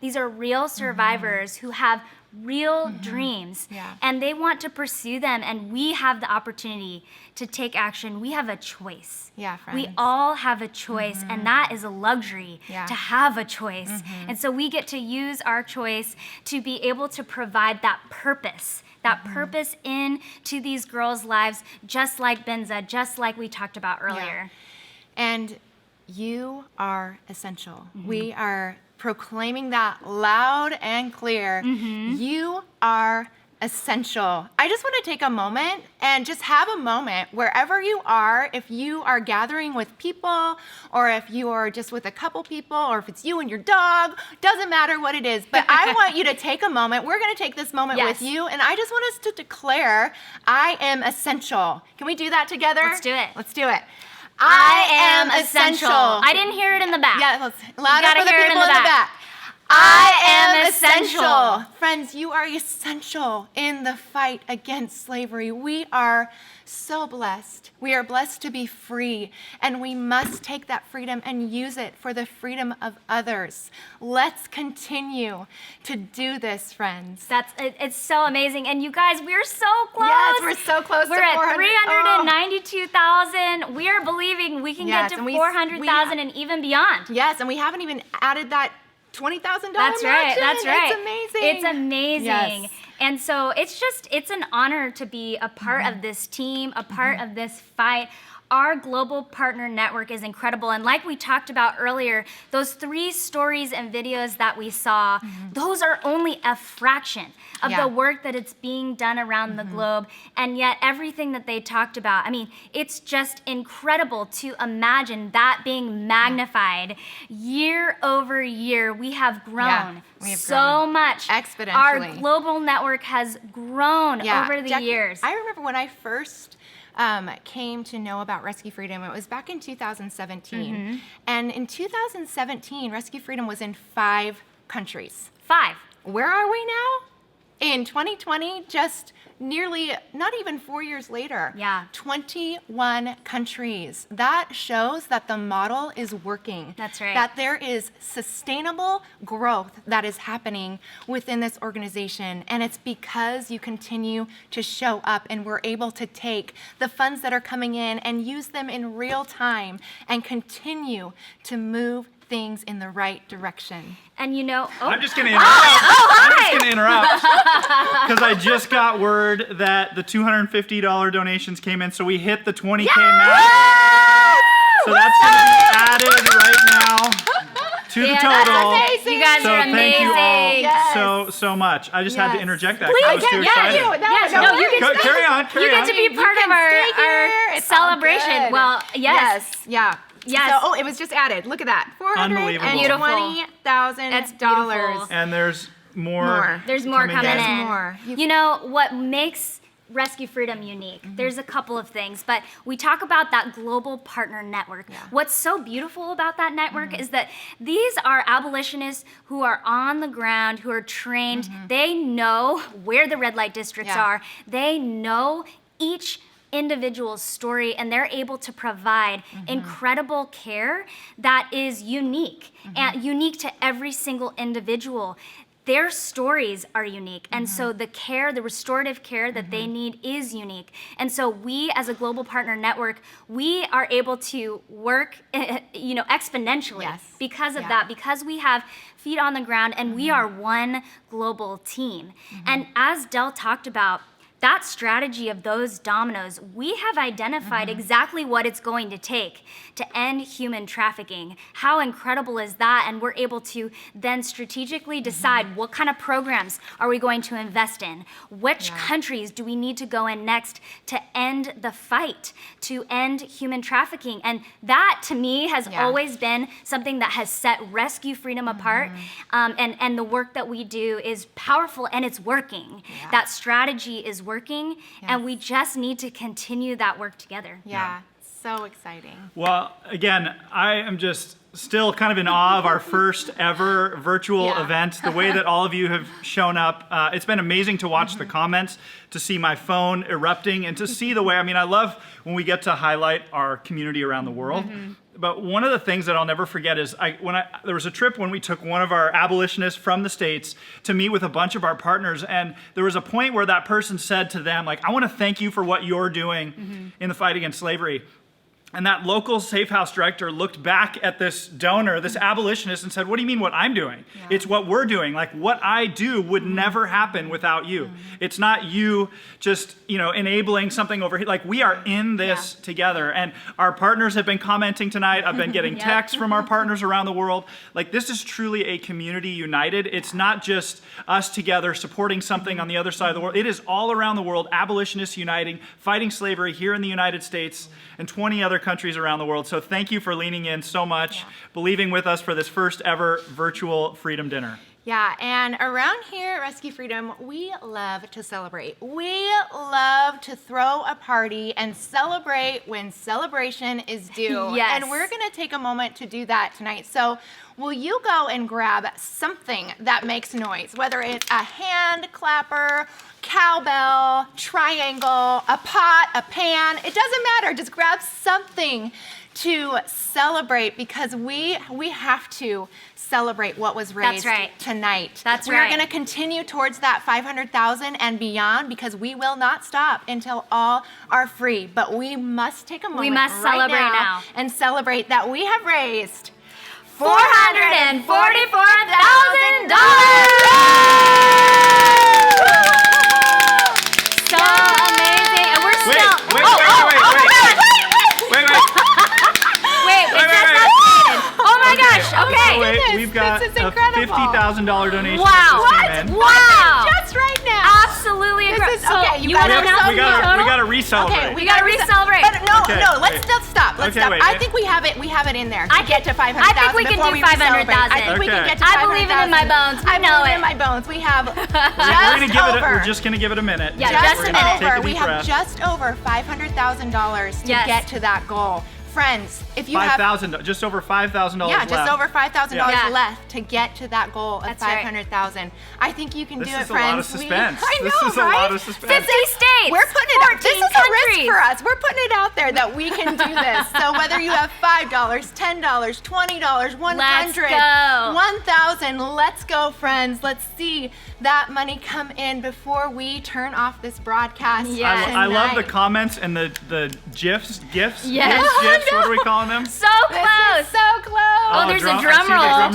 These are real survivors who have real dreams, and they want to pursue them, and we have the opportunity to take action. We have a choice.
Friends.
We all have a choice, and that is a luxury to have a choice. And so we get to use our choice to be able to provide that purpose into these girls' lives, just like Benza, just like we talked about earlier.
And you are essential. We are proclaiming that loud and clear. You are essential. I just want to take a moment and just have a moment wherever you are, if you are gathering with people, or if you are just with a couple people, or if it's you and your dog, doesn't matter what it is, but I want you to take a moment. We're going to take this moment with you, and I just want us to declare, I am essential. Can we do that together?
Let's do it.
Let's do it. I am essential.
I didn't hear it in the back.
Yeah, let's loud up for the people in the back.
I am essential.
Friends, you are essential in the fight against slavery. We are so blessed. We are blessed to be free, and we must take that freedom and use it for the freedom of others. Let's continue to do this, friends.
It's so amazing. And you guys, we're so close.
Yes, we're so close to 400.
We're at 392,000. We are believing we can get to 400,000 and even beyond.
Yes, and we haven't even added that $20,000
That's right. That's right.
It's amazing.
It's amazing.
Yes.
And so it's an honor to be a part of this team, a part of this fight. Our global partner network is incredible. And like we talked about earlier, those 3 stories and videos that we saw, those are only a fraction of the work that it's being done around the globe. And yet everything that they talked about, I mean, it's just incredible to imagine that being magnified year over year. We have grown so much.
Exponentially.
Our global network has grown over the
Jackie,
years.
I remember when I first came to know about Rescue Freedom, it was back in 2017. And in 2017, Rescue Freedom was in 5 countries.
5.
Where are we now? In 2020, just nearly, not even 4 years later, 21 countries. That shows that the model is working.
That's right.
That there is sustainable growth that is happening within this organization. And it's because you continue to show up, and we're able to take the funds that are coming in and use them in real time and continue to move things in the right direction.
And you know,
I'm just gonna interrupt. I'm just gonna interrupt because I just got word that the $250 donations came in, so we hit the 20K mark. So that's gonna be added right now to the total.
That's amazing. You guys are amazing.
Thank you all so much. I just had to interject that. I was too excited. Carry on.
You get to be part of our celebration. Well, yes.
Yes. So, it was just added. Look at that. $420,000.
And there's more.
There's more coming in.
More.
You know what makes Rescue Freedom unique? There's a couple of things, but we talk about that global partner network. What's so beautiful about that network is that these are abolitionists who are on the ground, who are trained. They know where the red light districts are. They know each individual's story, and they're able to provide incredible care that is unique and unique to every single individual. Their stories are unique, and so the care, the restorative care that they need is unique. And so we, as a global partner network, we are able to work, exponentially because of that, because we have feet on the ground, and we are one global team. And as Del talked about, that strategy of those dominoes, we have identified exactly what it's going to take to end human trafficking. How incredible is that? And we're able to then strategically decide what kind of programs are we going to invest in? Which countries do we need to go in next to end the fight, to end human trafficking? And that, to me, has always been something that has set Rescue Freedom apart. And the work that we do is powerful, and it's working. That strategy is working, and we just need to continue that work together.
So exciting.
Well, again, I am just still kind of in awe of our first ever virtual event, the way that all of you have shown up. It's been amazing to watch the comments, to see my phone erupting, and to see the way, I love when we get to highlight our community around the world. But one of the things that I'll never forget is there was a trip when we took one of our abolitionists from the States to meet with a bunch of our partners, and there was a point where that person said to them, like, I want to thank you for what you're doing in the fight against slavery. And that local safe house director looked back at this donor, this abolitionist, and said, what do you mean what I'm doing? It's what we're doing. Like, what I do would never happen without you. It's not you just, enabling something over here. Like, we are in this together. And our partners have been commenting tonight. I've been getting texts from our partners around the world. Like, this is truly a community united. It's not just us together supporting something on the other side of the world. It is all around the world, abolitionists uniting, fighting slavery here in the United States and 20 other countries around the world. So thank you for leaning in so much, believing with us for this first ever virtual Freedom Dinner.
Yeah, and around here at Rescue Freedom, we love to celebrate. We love to throw a party and celebrate when celebration is due.
Yes.
And we're going to take a moment to do that tonight. So will you go and grab something that makes noise, whether it's a hand clapper, cowbell, triangle, a pot, a pan, it doesn't matter. Just grab something to celebrate, because we have to celebrate what was raised tonight.
That's
right. We're going to continue towards that 500,000 and beyond, because we will not stop until all are free. But we must take a moment.
We must celebrate now
and celebrate that we have raised
$444,000. So amazing. And we're still... Wait, oh my gosh, okay.
We've got a $50,000 donation.
Wow. Wow.
Just right now.
Absolutely incredible.
Okay,
you want to announce the total?
We got to re-celebrate.
Okay, we got to re-celebrate.
But no, let's stop. Let's stop.
Wait.
I think we have it in there to get to 500,000.
I think we can do 500,000.
I think we can get to 500,000.
I believe it in my bones.
I know it in my bones. We have
we're just going to give it a minute.
Yeah, just a minute.
We have just over $500,000 to get to that goal. Friends, if you have
just over $5,000
just
left.
over $5,000 left to get to that goal of 500,000. I think you can do it, friends.
This is a lot of suspense.
I know,
this is a lot of suspense.
50 states.
We're putting it out. This is a risk for us. We're putting it out there that we can do this. So whether you have $5, $10, $20, $100, $1,000, let's go, friends. Let's see that money come in before we turn off this broadcast.
I love the comments and the gifs.
Yes.
GIFs, what are we calling them?
So close.
So close.
Oh, there's a drum roll. I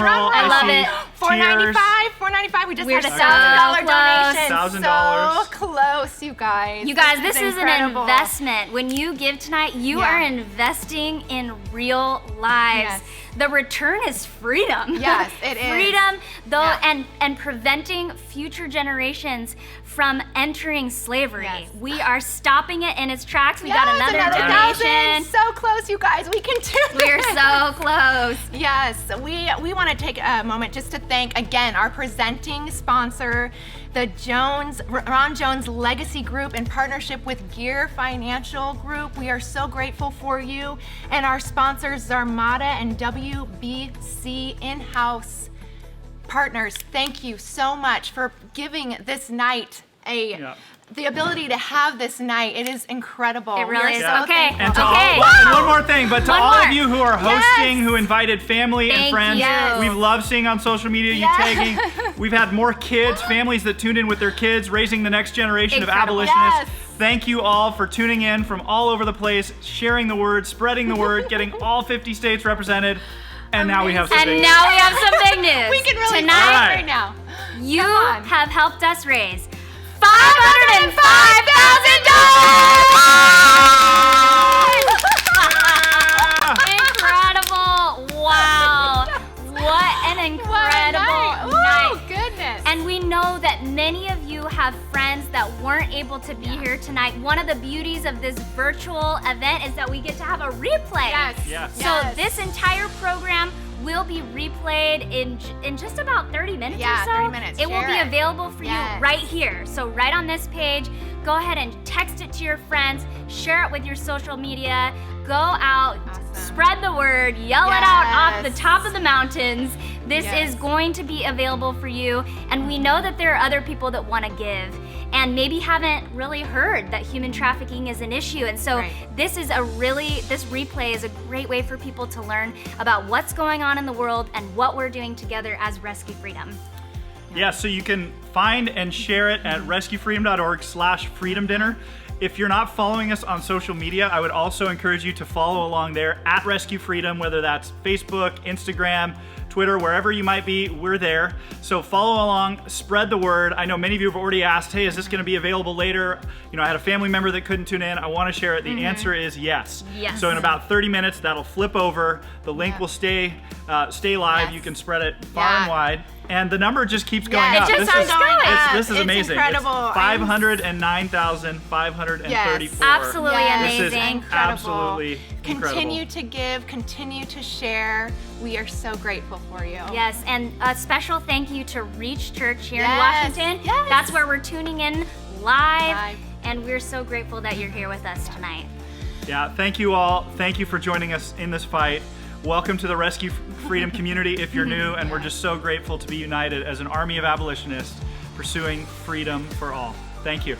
love it.
$495. We just had a $1,000 donation.
$1,000.
So close, you guys.
You guys, this is an investment. When you give tonight, you are investing in real lives.
Yes.
The return is freedom.
Yes, it is.
Freedom, and preventing future generations from entering slavery.
Yes.
We are stopping it in its tracks. We got another donation.
1,000. So close, you guys. We can do this.
We're so close.
Yes, we want to take a moment just to thank again our presenting sponsor, the Ron Jones Legacy Group, in partnership with Gear Financial Group. We are so grateful for you, and our sponsors, Zarmada and WBC in-house partners. Thank you so much for giving this night the ability to have this night. It is incredible.
It really is.
So
Okay.
thankful.
And to one more thing, but to all of you who are hosting, who invited family and friends, we've loved seeing on social media you tagging. We've had more kids, families that tuned in with their kids, raising the next generation of abolitionists. Thank you all for tuning in from all over the place, sharing the word, spreading the word, getting all 50 states represented. And now we have some big news.
We have some big news.
We can really
tonight
right now.
You have helped us raise $505,000! Incredible! Wow! What an incredible night!
Oh, goodness!
And we know that many of you have friends that weren't able to be here tonight. One of the beauties of this virtual event is that we get to have a replay.
Yes.
So this entire program will be replayed in just about 30 minutes
Yeah,
or so.
30 minutes.
It will
Share
be
it.
available for
Yes.
you right here. So right on this page, go ahead and text it to your friends, share it with your social media, go out, spread the word, yell it out off the top of the mountains. This is going to be available for you, and we know that there are other people that want to give and maybe haven't really heard that human trafficking is an issue. And so this replay is a great way for people to learn about what's going on in the world and what we're doing together as Rescue Freedom.
Yeah, so you can find and share it at rescuefreedom.org/freedom dinner. If you're not following us on social media, I would also encourage you to follow along there at Rescue Freedom, whether that's Facebook, Instagram, Twitter, wherever you might be, we're there. So follow along, spread the word. I know many of you have already asked, hey, is this gonna be available later? You know, I had a family member that couldn't tune in. I wanna share it. The answer is yes.
Yes.
So in about 30 minutes, that'll flip over. The link will stay live. You can spread it far and wide. And the number just keeps going up.
It just keeps going up.
This is amazing.
Incredible.
It's 509,534.
Absolutely amazing.
This is absolutely incredible.
Continue to give, continue to share. We are so grateful for you.
Yes, and a special thank you to Reach Church here in
Yes,
Washington.
yes.
That's where we're tuning in live, and we're so grateful that you're here with us tonight.
Yeah, thank you all. Thank you for joining us in this fight. Welcome to the Rescue Freedom community if you're new, and we're just so grateful to be united as an army of abolitionists pursuing freedom for all. Thank you.